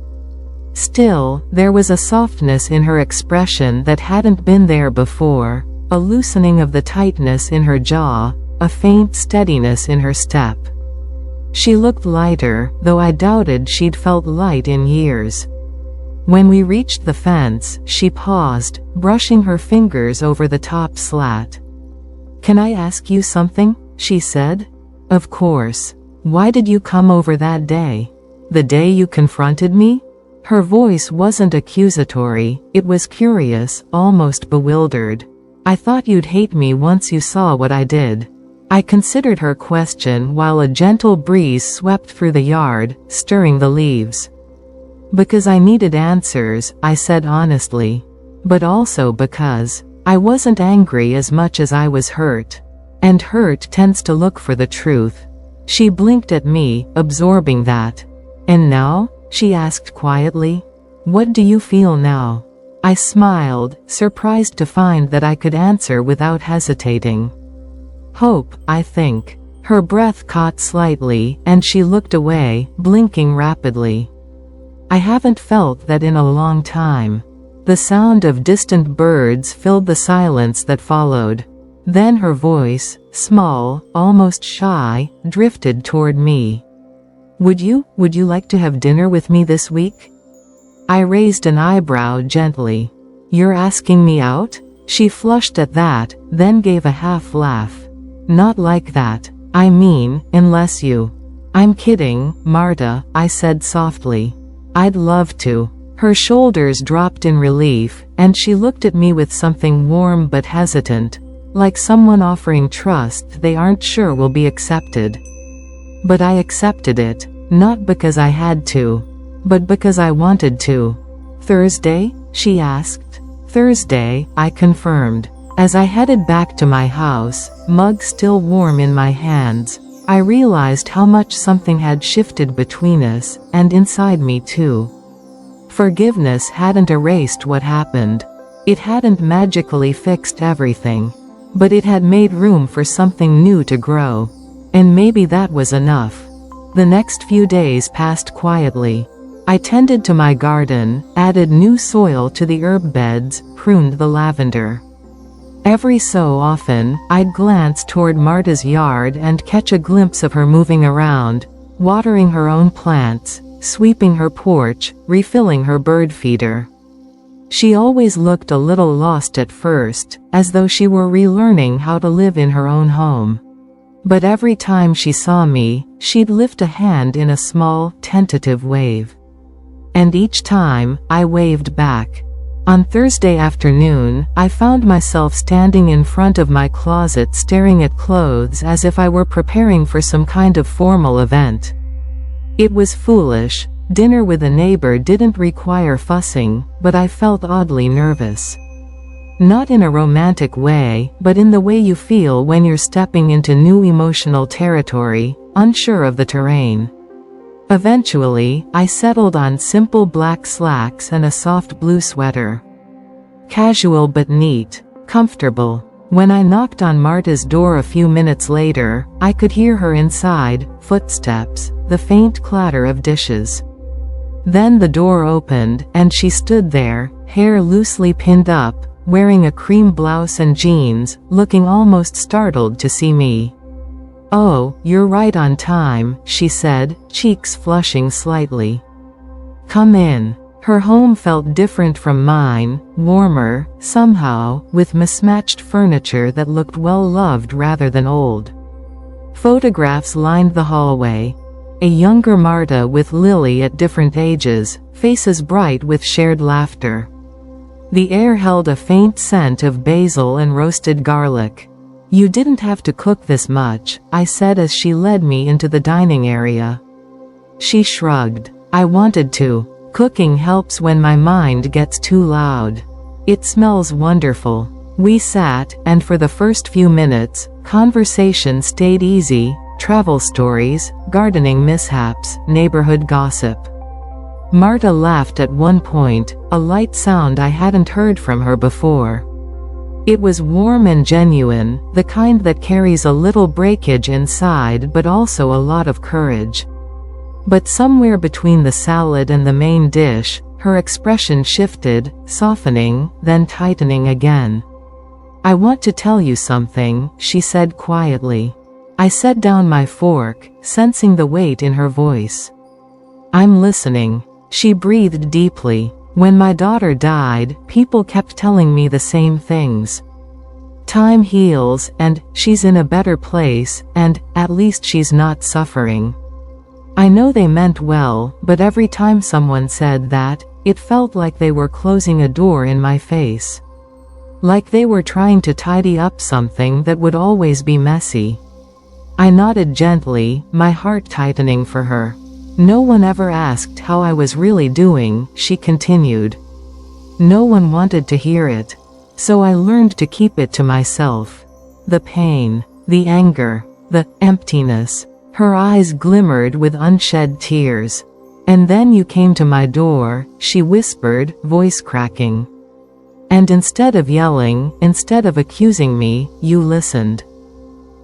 Still, there was a softness in her expression that hadn't been there before, a loosening of the tightness in her jaw, a faint steadiness in her step. She looked lighter, though I doubted she'd felt light in years. When we reached the fence, she paused, brushing her fingers over the top slat. "Can I ask you something?" she said. "Of course. Why did you come over that day? The day you confronted me?" Her voice wasn't accusatory, it was curious, almost bewildered. "I thought you'd hate me once you saw what I did." I considered her question while a gentle breeze swept through the yard, stirring the leaves. "Because I needed answers," I said honestly. "But also because I wasn't angry as much as I was hurt. And hurt tends to look for the truth." She blinked at me, absorbing that. "And now?" she asked quietly. "What do you feel now?" I smiled, surprised to find that I could answer without hesitating. "Hope, I think." Her breath caught slightly, and she looked away, blinking rapidly. "I haven't felt that in a long time." The sound of distant birds filled the silence that followed. Then her voice, small, almost shy, drifted toward me. Would you like to have dinner with me this week?" I raised an eyebrow gently. "You're asking me out?" She flushed at that, then gave a half laugh. "Not like that. I mean, unless you—" "I'm kidding, Marta," I said softly. "I'd love to." Her shoulders dropped in relief, and she looked at me with something warm but hesitant, like someone offering trust they aren't sure will be accepted. But I accepted it, not because I had to, but because I wanted to. "Thursday?" she asked. "Thursday," I confirmed. As I headed back to my house, mug still warm in my hands, I realized how much something had shifted between us, and inside me too. Forgiveness hadn't erased what happened. It hadn't magically fixed everything. But it had made room for something new to grow. And maybe that was enough. The next few days passed quietly. I tended to my garden, added new soil to the herb beds, pruned the lavender. Every so often, I'd glance toward Marta's yard and catch a glimpse of her moving around, watering her own plants, sweeping her porch, refilling her bird feeder. She always looked a little lost at first, as though she were relearning how to live in her own home. But every time she saw me, she'd lift a hand in a small, tentative wave. And each time, I waved back. On Thursday afternoon, I found myself standing in front of my closet staring at clothes as if I were preparing for some kind of formal event. It was foolish. Dinner with a neighbor didn't require fussing, but I felt oddly nervous. Not in a romantic way, but in the way you feel when you're stepping into new emotional territory, unsure of the terrain. Eventually, I settled on simple black slacks and a soft blue sweater. Casual but neat. Comfortable. When I knocked on Marta's door a few minutes later, I could hear her inside, footsteps, the faint clatter of dishes. Then the door opened, and she stood there, hair loosely pinned up, wearing a cream blouse and jeans, looking almost startled to see me. "Oh, you're right on time," she said, cheeks flushing slightly. "Come in." Her home felt different from mine, warmer, somehow, with mismatched furniture that looked well-loved rather than old. Photographs lined the hallway. A younger Marta with Lily at different ages, faces bright with shared laughter. The air held a faint scent of basil and roasted garlic. "You didn't have to cook this much," I said as she led me into the dining area. She shrugged. "I wanted to. Cooking helps when my mind gets too loud. It smells wonderful." We sat, and for the first few minutes, conversation stayed easy, travel stories, gardening mishaps, neighborhood gossip. Marta laughed at one point, a light sound I hadn't heard from her before. It was warm and genuine, the kind that carries a little breakage inside but also a lot of courage. But somewhere between the salad and the main dish, her expression shifted, softening, then tightening again. "I want to tell you something," she said quietly. I set down my fork, sensing the weight in her voice. "I'm listening." She breathed deeply. "When my daughter died, people kept telling me the same things. Time heals, and she's in a better place, and at least she's not suffering. I know they meant well, but every time someone said that, it felt like they were closing a door in my face. Like they were trying to tidy up something that would always be messy." I nodded gently, my heart tightening for her. "No one ever asked how I was really doing," she continued. "No one wanted to hear it. So I learned to keep it to myself. The pain, the anger, the emptiness." Her eyes glimmered with unshed tears. "And then you came to my door," she whispered, voice cracking. "And instead of yelling, instead of accusing me, you listened.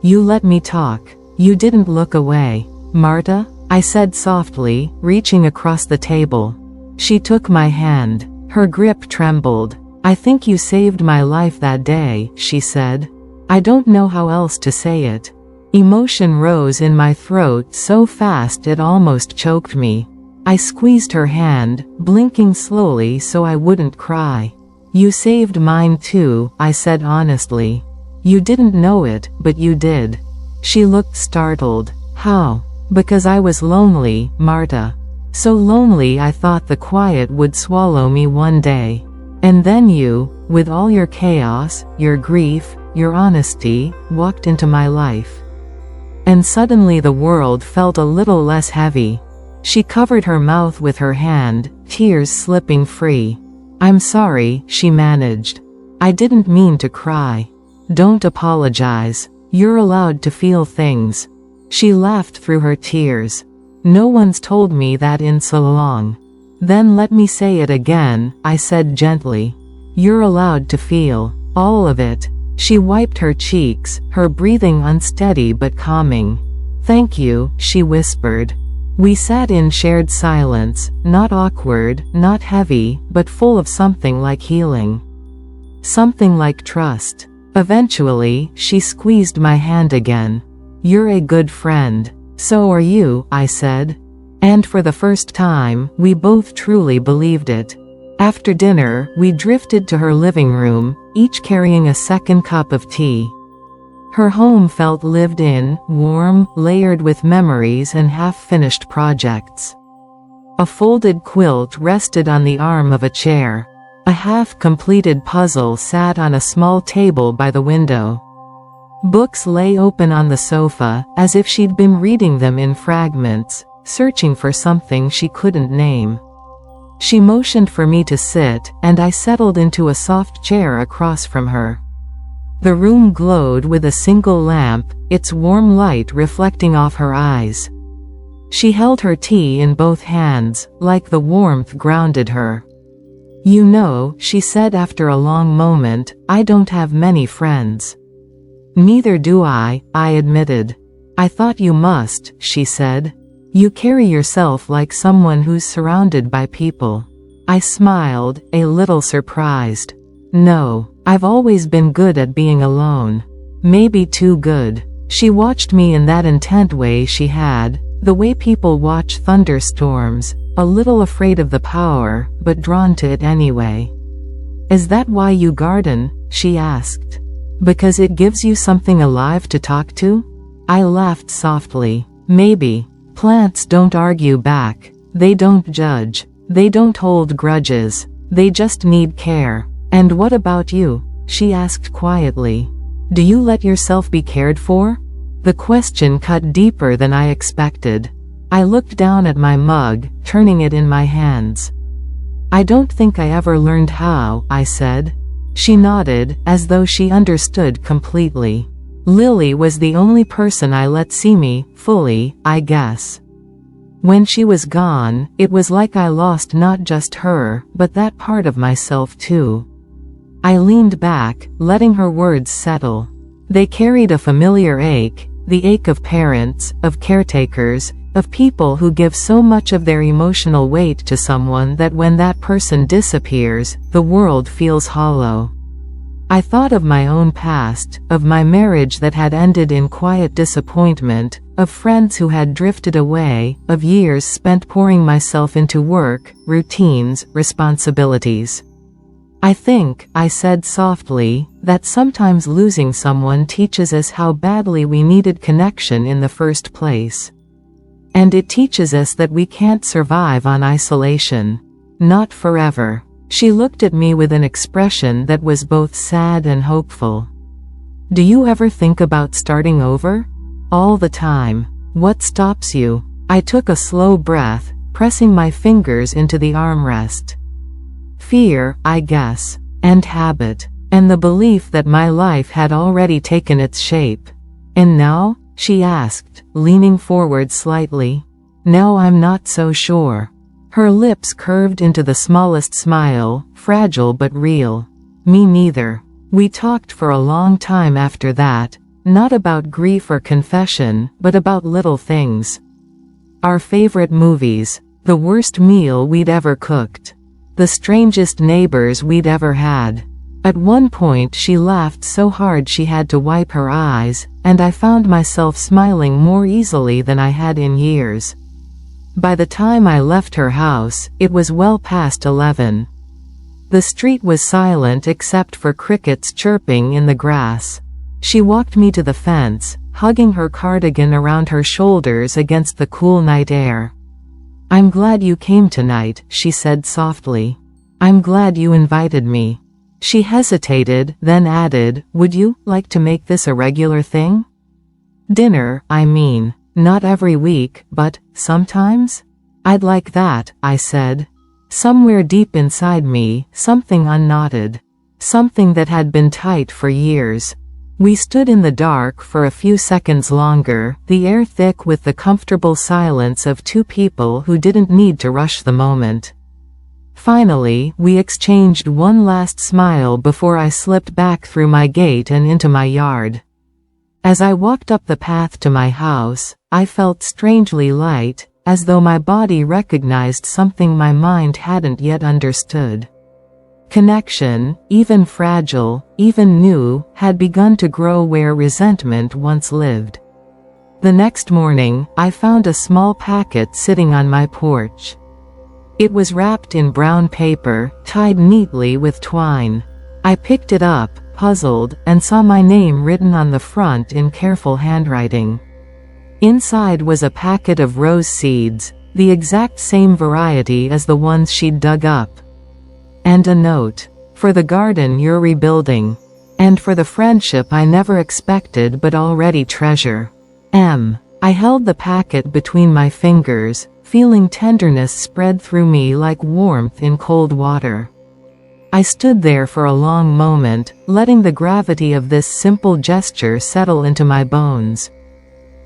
You let me talk. You didn't look away." "Marta?" I said softly, reaching across the table. She took my hand. Her grip trembled. "I think you saved my life that day," she said. I don't know how else to say it. Emotion rose in my throat so fast it almost choked me. I squeezed her hand, blinking slowly so I wouldn't cry. "You saved mine too," I said honestly. "You didn't know it, but you did." She looked startled. "How?" "Because I was lonely, Marta. So lonely I thought the quiet would swallow me one day. And then you, with all your chaos, your grief, your honesty, walked into my life. And suddenly the world felt a little less heavy." She covered her mouth with her hand, tears slipping free. "I'm sorry," she managed. "I didn't mean to cry." "Don't apologize. You're allowed to feel things." She laughed through her tears. "No one's told me that in so long." "Then let me say it again," I said gently. "You're allowed to feel. All of it." She wiped her cheeks, her breathing unsteady but calming. "Thank you," she whispered. We sat in shared silence, not awkward, not heavy, but full of something like healing. Something like trust. Eventually, she squeezed my hand again. "You're a good friend. So are you," I said. And for the first time, we both truly believed it. After dinner, we drifted to her living room, each carrying a second cup of tea. Her home felt lived in, warm, layered with memories and half-finished projects. A folded quilt rested on the arm of a chair. A half-completed puzzle sat on a small table by the window. Books lay open on the sofa, as if she'd been reading them in fragments, searching for something she couldn't name. She motioned for me to sit, and I settled into a soft chair across from her. The room glowed with a single lamp, its warm light reflecting off her eyes. She held her tea in both hands, like the warmth grounded her. You know, she said after a long moment, I don't have many friends. Neither do I admitted. I thought you must, she said. You carry yourself like someone who's surrounded by people. I smiled, a little surprised. No, I've always been good at being alone. Maybe too good. She watched me in that intent way she had, the way people watch thunderstorms, a little afraid of the power, but drawn to it anyway. Is that why you garden? She asked. Because it gives you something alive to talk to? I laughed softly. Maybe. Plants don't argue back. They don't judge. They don't hold grudges. They just need care. And what about you? She asked quietly. Do you let yourself be cared for? The question cut deeper than I expected. I looked down at my mug, turning it in my hands. I don't think I ever learned how, I said. She nodded, as though she understood completely. Lily was the only person I let see me, fully, I guess. When she was gone, it was like I lost not just her, but that part of myself too. I leaned back, letting her words settle. They carried a familiar ache, the ache of parents, of caretakers, of people who give so much of their emotional weight to someone that when that person disappears, the world feels hollow. I thought of my own past, of my marriage that had ended in quiet disappointment, of friends who had drifted away, of years spent pouring myself into work, routines, responsibilities. I think, I said softly, that sometimes losing someone teaches us how badly we needed connection in the first place. And it teaches us that we can't survive on isolation. Not forever. She looked at me with an expression that was both sad and hopeful. Do you ever think about starting over? All the time. What stops you? I took a slow breath, pressing my fingers into the armrest. Fear, I guess. And habit. And the belief that my life had already taken its shape. And now? She asked, leaning forward slightly. Now I'm not so sure. Her lips curved into the smallest smile, fragile but real. Me neither. We talked for a long time after that, not about grief or confession, but about little things. Our favorite movies, the worst meal we'd ever cooked, the strangest neighbors we'd ever had. At one point she laughed so hard she had to wipe her eyes, and I found myself smiling more easily than I had in years. By the time I left her house, it was well past 11. The street was silent except for crickets chirping in the grass. She walked me to the fence, hugging her cardigan around her shoulders against the cool night air. I'm glad you came tonight, she said softly. I'm glad you invited me. She hesitated, then added, would you like to make this a regular thing? Dinner, I mean. Not every week, but sometimes? I'd like that, I said. Somewhere deep inside me, something unknotted. Something that had been tight for years. We stood in the dark for a few seconds longer, the air thick with the comfortable silence of two people who didn't need to rush the moment. Finally, we exchanged one last smile before I slipped back through my gate and into my yard. As I walked up the path to my house, I felt strangely light, as though my body recognized something my mind hadn't yet understood. Connection, even fragile, even new, had begun to grow where resentment once lived. The next morning, I found a small packet sitting on my porch. It was wrapped in brown paper, tied neatly with twine. I picked it up, puzzled, and saw my name written on the front in careful handwriting. Inside was a packet of rose seeds, the exact same variety as the ones she'd dug up. And a note. For the garden you're rebuilding. And for the friendship I never expected but already treasure. M. I held the packet between my fingers, feeling tenderness spread through me like warmth in cold water. I stood there for a long moment, letting the gravity of this simple gesture settle into my bones.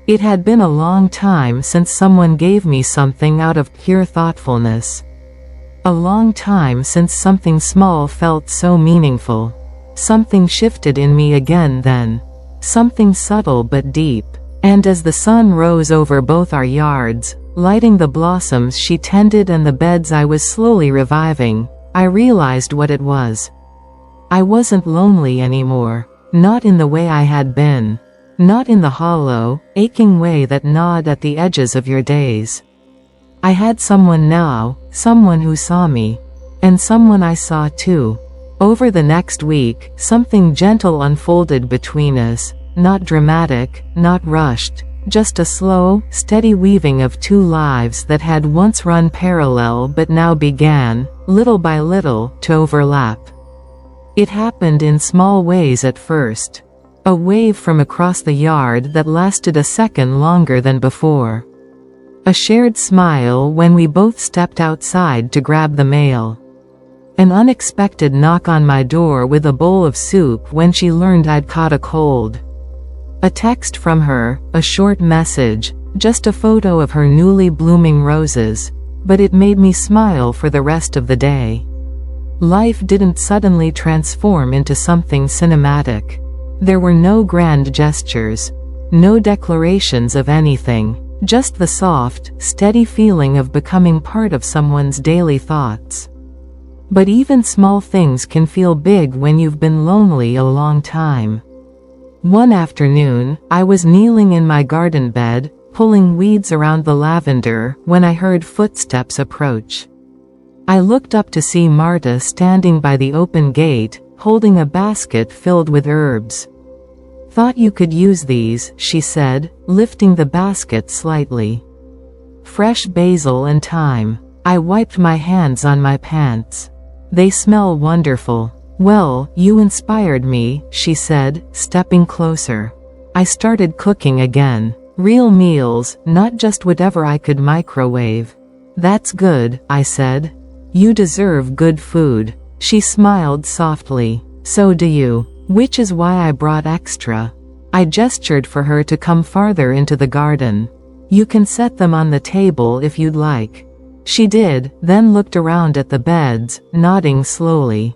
It had been a long time since someone gave me something out of pure thoughtfulness. A long time since something small felt so meaningful. Something shifted in me again then. Something subtle but deep. And as the sun rose over both our yards, lighting the blossoms she tended and the beds I was slowly reviving, I realized what it was. I wasn't lonely anymore. Not in the way I had been. Not in the hollow, aching way that gnawed at the edges of your days. I had someone now, someone who saw me. And someone I saw too. Over the next week, something gentle unfolded between us, not dramatic, not rushed, just a slow, steady weaving of two lives that had once run parallel but now began, little by little, to overlap. It happened in small ways at first. A wave from across the yard that lasted a second longer than before. A shared smile when we both stepped outside to grab the mail. An unexpected knock on my door with a bowl of soup when she learned I'd caught a cold. A text from her, a short message, just a photo of her newly blooming roses, but it made me smile for the rest of the day. Life didn't suddenly transform into something cinematic. There were no grand gestures, no declarations of anything, just the soft, steady feeling of becoming part of someone's daily thoughts. But even small things can feel big when you've been lonely a long time. One afternoon, I was kneeling in my garden bed, pulling weeds around the lavender, when I heard footsteps approach. I looked up to see Marta standing by the open gate, holding a basket filled with herbs. "Thought you could use these," she said, lifting the basket slightly. "Fresh basil and thyme." I wiped my hands on my pants. "They smell wonderful." "Well, you inspired me," she said, stepping closer. I started cooking again. Real meals, not just whatever I could microwave. "That's good," I said. "You deserve good food." She smiled softly. "So do you. Which is why I brought extra." I gestured for her to come farther into the garden. "You can set them on the table if you'd like." She did, then looked around at the beds, nodding slowly.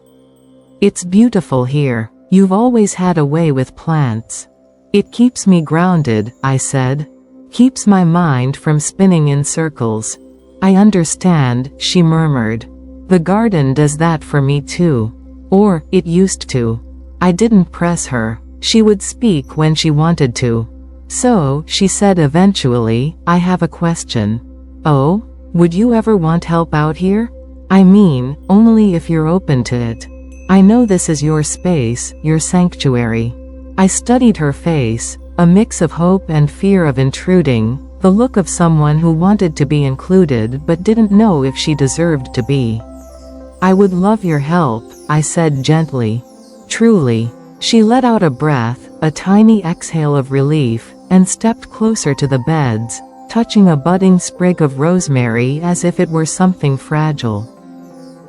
"It's beautiful here. You've always had a way with plants." "It keeps me grounded," I said. "Keeps my mind from spinning in circles." "I understand," she murmured. "The garden does that for me too. Or, it used to." I didn't press her. She would speak when she wanted to. "So," she said eventually, "I have a question." "Oh? Would you ever want help out here?" "I mean, only if you're open to it. I know this is your space, your sanctuary." I studied her face, a mix of hope and fear of intruding, the look of someone who wanted to be included but didn't know if she deserved to be. "I would love your help," I said gently. "Truly." She let out a breath, a tiny exhale of relief, and stepped closer to the beds, touching a budding sprig of rosemary as if it were something fragile.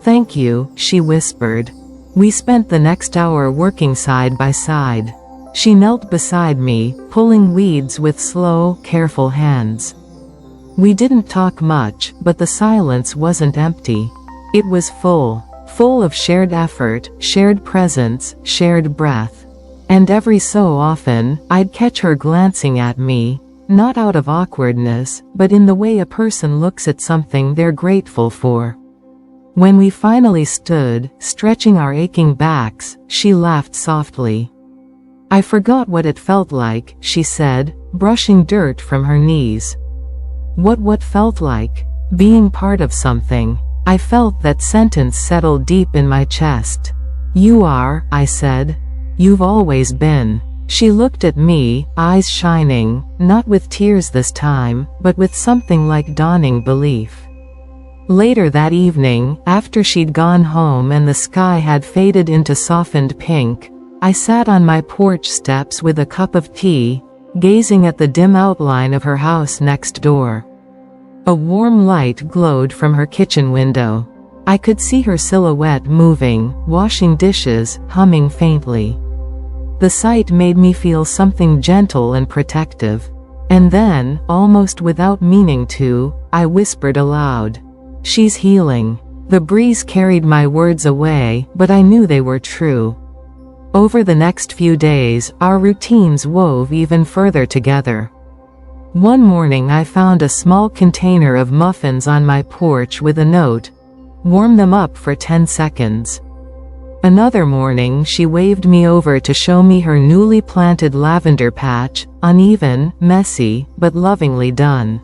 "Thank you," she whispered. We spent the next hour working side by side. She knelt beside me, pulling weeds with slow, careful hands. We didn't talk much, but the silence wasn't empty. It was full of shared effort, shared presence, shared breath. And every so often, I'd catch her glancing at me, not out of awkwardness, but in the way a person looks at something they're grateful for. When we finally stood, stretching our aching backs, she laughed softly. "I forgot what it felt like," she said, brushing dirt from her knees. What felt like? Being part of something. I felt that sentence settle deep in my chest. "You are," I said. "You've always been." She looked at me, eyes shining, not with tears this time, but with something like dawning belief. Later that evening, after she'd gone home and the sky had faded into softened pink, I sat on my porch steps with a cup of tea, gazing at the dim outline of her house next door. A warm light glowed from her kitchen window. I could see her silhouette moving, washing dishes, humming faintly. The sight made me feel something gentle and protective. And then, almost without meaning to, I whispered aloud, "She's healing." The breeze carried my words away, but I knew they were true. Over the next few days, our routines wove even further together. One morning I found a small container of muffins on my porch with a note, "Warm them up for 10 seconds." Another morning she waved me over to show me her newly planted lavender patch, uneven, messy, but lovingly done.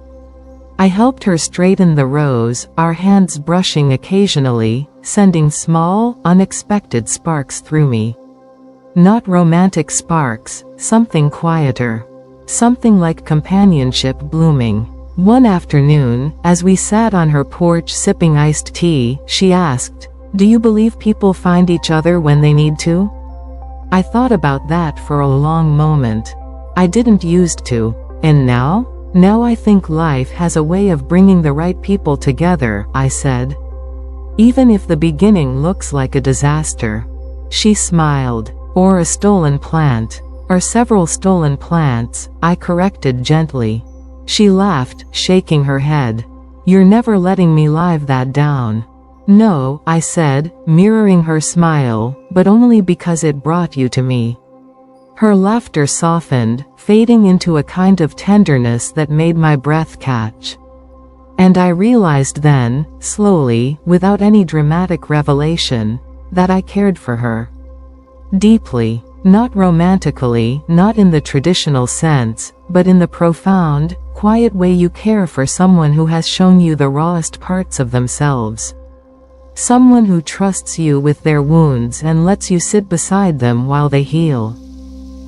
I helped her straighten the rows, our hands brushing occasionally, sending small, unexpected sparks through me. Not romantic sparks, something quieter. Something like companionship blooming. One afternoon, as we sat on her porch sipping iced tea, she asked, "Do you believe people find each other when they need to?" I thought about that for a long moment. I didn't used to. And now? Now I think life has a way of bringing the right people together, I said. Even if the beginning looks like a disaster. She smiled. Or a stolen plant. Or several stolen plants, I corrected gently. She laughed, shaking her head. "You're never letting me live that down." "No," I said, mirroring her smile, "but only because it brought you to me." Her laughter softened, fading into a kind of tenderness that made my breath catch. And I realized then, slowly, without any dramatic revelation, that I cared for her. Deeply. Not romantically, not in the traditional sense, but in the profound, quiet way you care for someone who has shown you the rawest parts of themselves. Someone who trusts you with their wounds and lets you sit beside them while they heal.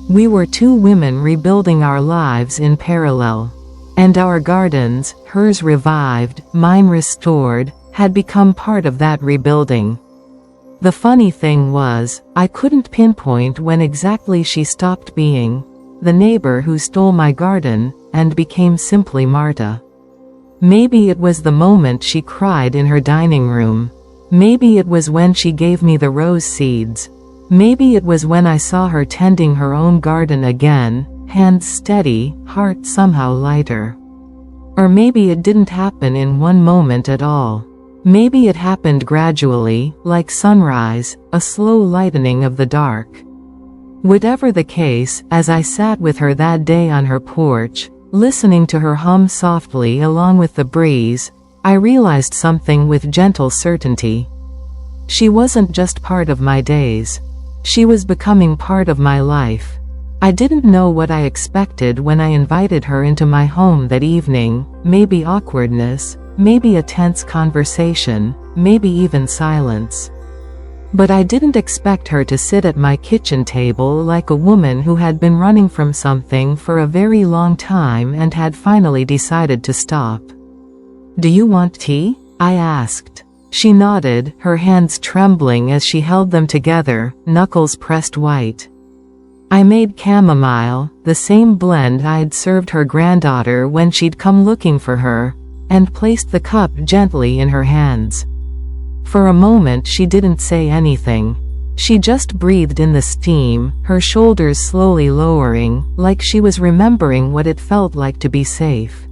We were two women rebuilding our lives in parallel. And our gardens, hers revived, mine restored, had become part of that rebuilding. The funny thing was, I couldn't pinpoint when exactly she stopped being the neighbor who stole my garden, and became simply Marta. Maybe it was the moment she cried in her dining room. Maybe it was when she gave me the rose seeds. Maybe it was when I saw her tending her own garden again, hands steady, heart somehow lighter. Or maybe it didn't happen in one moment at all. Maybe it happened gradually, like sunrise, a slow lightening of the dark. Whatever the case, as I sat with her that day on her porch, listening to her hum softly along with the breeze, I realized something with gentle certainty. She wasn't just part of my days. She was becoming part of my life. I didn't know what I expected when I invited her into my home that evening, maybe awkwardness, maybe a tense conversation, maybe even silence. But I didn't expect her to sit at my kitchen table like a woman who had been running from something for a very long time and had finally decided to stop. "Do you want tea?" I asked. She nodded, her hands trembling as she held them together, knuckles pressed white. I made chamomile, the same blend I'd served her granddaughter when she'd come looking for her, and placed the cup gently in her hands. For a moment she didn't say anything. She just breathed in the steam, her shoulders slowly lowering, like she was remembering what it felt like to be safe.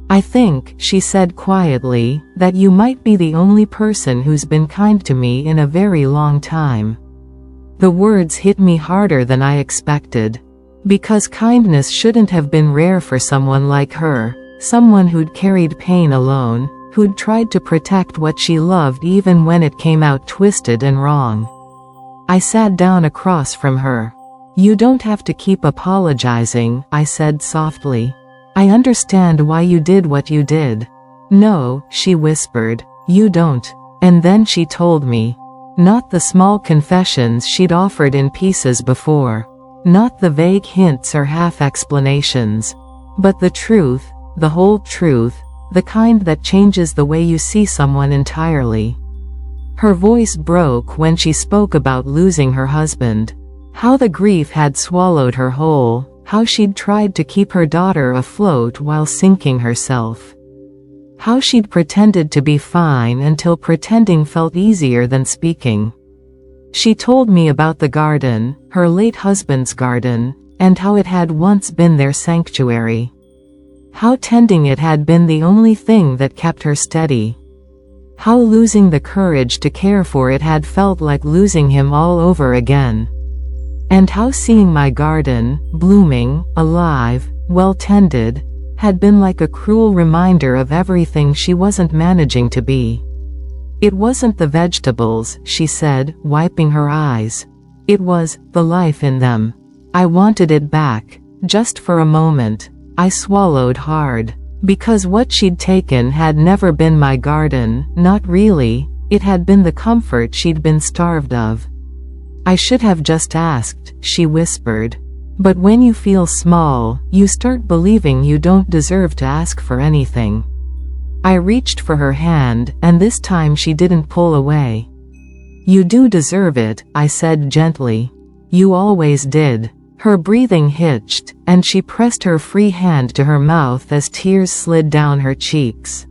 "I think," she said quietly, "that you might be the only person who's been kind to me in a very long time." The words hit me harder than I expected. Because kindness shouldn't have been rare for someone like her. Someone who'd carried pain alone, who'd tried to protect what she loved even when it came out twisted and wrong. I sat down across from her. "You don't have to keep apologizing," I said softly. "I understand why you did what you did." "No," she whispered, "you don't." And then she told me. Not the small confessions she'd offered in pieces before. Not the vague hints or half explanations. But the truth. The whole truth, the kind that changes the way you see someone entirely. Her voice broke when she spoke about losing her husband. How the grief had swallowed her whole, how she'd tried to keep her daughter afloat while sinking herself. How she'd pretended to be fine until pretending felt easier than speaking. She told me about the garden, her late husband's garden, and how it had once been their sanctuary. How tending it had been the only thing that kept her steady. How losing the courage to care for it had felt like losing him all over again. And how seeing my garden, blooming, alive, well-tended, had been like a cruel reminder of everything she wasn't managing to be. It wasn't the vegetables, she said, wiping her eyes. It was the life in them. I wanted it back, just for a moment. I swallowed hard. Because what she'd taken had never been my garden, not really, it had been the comfort she'd been starved of. I should have just asked, she whispered. But when you feel small, you start believing you don't deserve to ask for anything. I reached for her hand, and this time she didn't pull away. You do deserve it, I said gently. You always did. Her breathing hitched, and she pressed her free hand to her mouth as tears slid down her cheeks.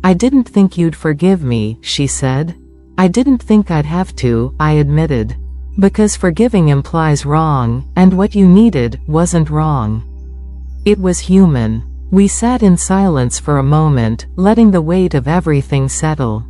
I didn't think you'd forgive me, she said. I didn't think I'd have to, I admitted. Because forgiving implies wrong, and what you needed wasn't wrong. It was human. We sat in silence for a moment, letting the weight of everything settle.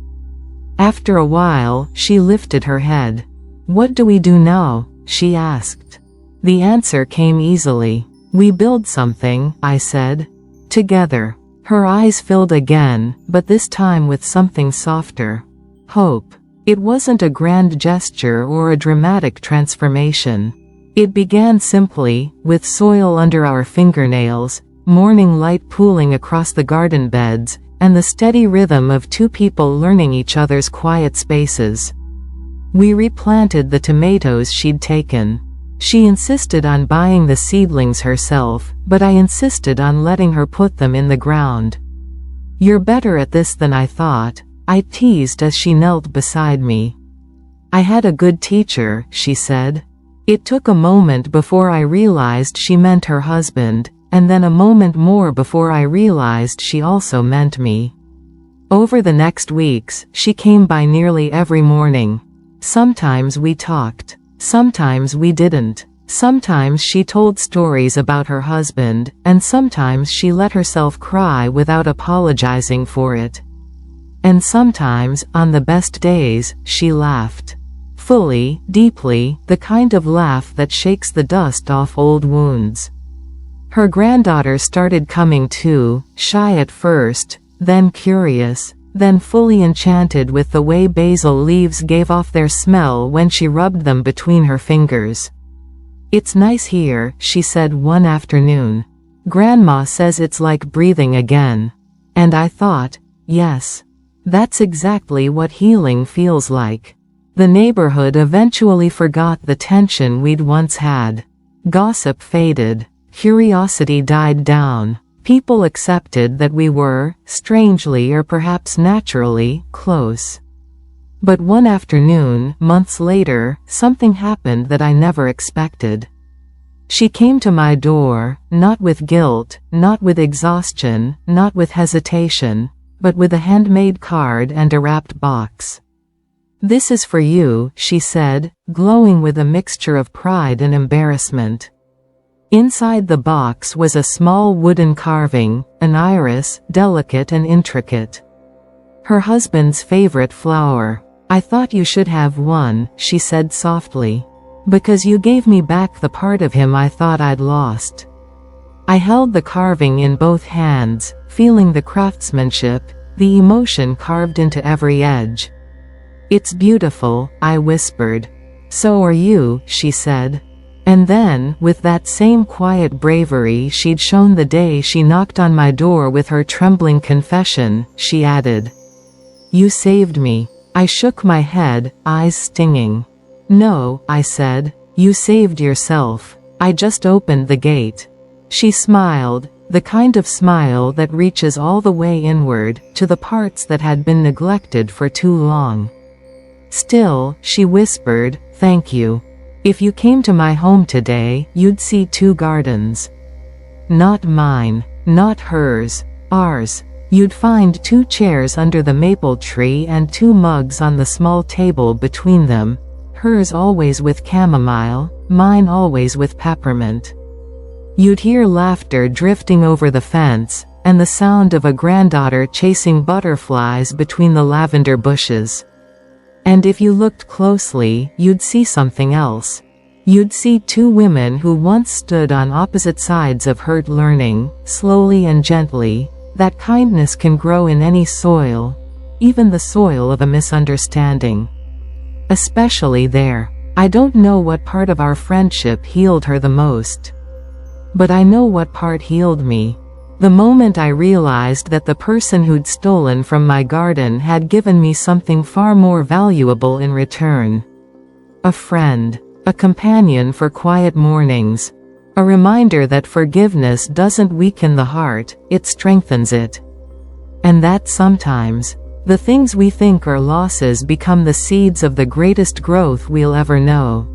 After a while, she lifted her head. What do we do now? She asked. The answer came easily. We build something, I said. Together. Her eyes filled again, but this time with something softer. Hope. It wasn't a grand gesture or a dramatic transformation. It began simply, with soil under our fingernails, morning light pooling across the garden beds, and the steady rhythm of two people learning each other's quiet spaces. We replanted the tomatoes she'd taken. She insisted on buying the seedlings herself, but I insisted on letting her put them in the ground. You're better at this than I thought, I teased as she knelt beside me. I had a good teacher, she said. It took a moment before I realized she meant her husband, and then a moment more before I realized she also meant me. Over the next weeks, she came by nearly every morning. Sometimes we talked. Sometimes we didn't. Sometimes she told stories about her husband, and sometimes she let herself cry without apologizing for it. And sometimes, on the best days, she laughed. Fully, deeply, the kind of laugh that shakes the dust off old wounds. Her granddaughter started coming too, shy at first, then curious, then fully enchanted with the way basil leaves gave off their smell when she rubbed them between her fingers. It's nice here, she said one afternoon. Grandma says it's like breathing again. And I thought, yes. That's exactly what healing feels like. The neighborhood eventually forgot the tension we'd once had. Gossip faded. Curiosity died down. People accepted that we were, strangely or perhaps naturally, close. But one afternoon, months later, something happened that I never expected. She came to my door, not with guilt, not with exhaustion, not with hesitation, but with a handmade card and a wrapped box. This is for you, she said, glowing with a mixture of pride and embarrassment. Inside the box was a small wooden carving, an iris, delicate and intricate. Her husband's favorite flower. I thought you should have one, she said softly. Because you gave me back the part of him I thought I'd lost. I held the carving in both hands, feeling the craftsmanship, the emotion carved into every edge. It's beautiful, I whispered. So are you, she said. And then, with that same quiet bravery she'd shown the day she knocked on my door with her trembling confession, she added, "You saved me." I shook my head, eyes stinging. "No," I said, "you saved yourself. I just opened the gate." She smiled, the kind of smile that reaches all the way inward, to the parts that had been neglected for too long. Still, she whispered, "Thank you. If you came to my home today, you'd see two gardens. Not mine, not hers, ours. You'd find two chairs under the maple tree and two mugs on the small table between them, hers always with chamomile, mine always with peppermint. You'd hear laughter drifting over the fence, and the sound of a granddaughter chasing butterflies between the lavender bushes. And if you looked closely, you'd see something else. You'd see two women who once stood on opposite sides of hurt, learning, slowly and gently, that kindness can grow in any soil, even the soil of a misunderstanding. Especially there. I don't know what part of our friendship healed her the most. But I know what part healed me. The moment I realized that the person who'd stolen from my garden had given me something far more valuable in return. A friend. A companion for quiet mornings. A reminder that forgiveness doesn't weaken the heart, it strengthens it. And that sometimes, the things we think are losses become the seeds of the greatest growth we'll ever know.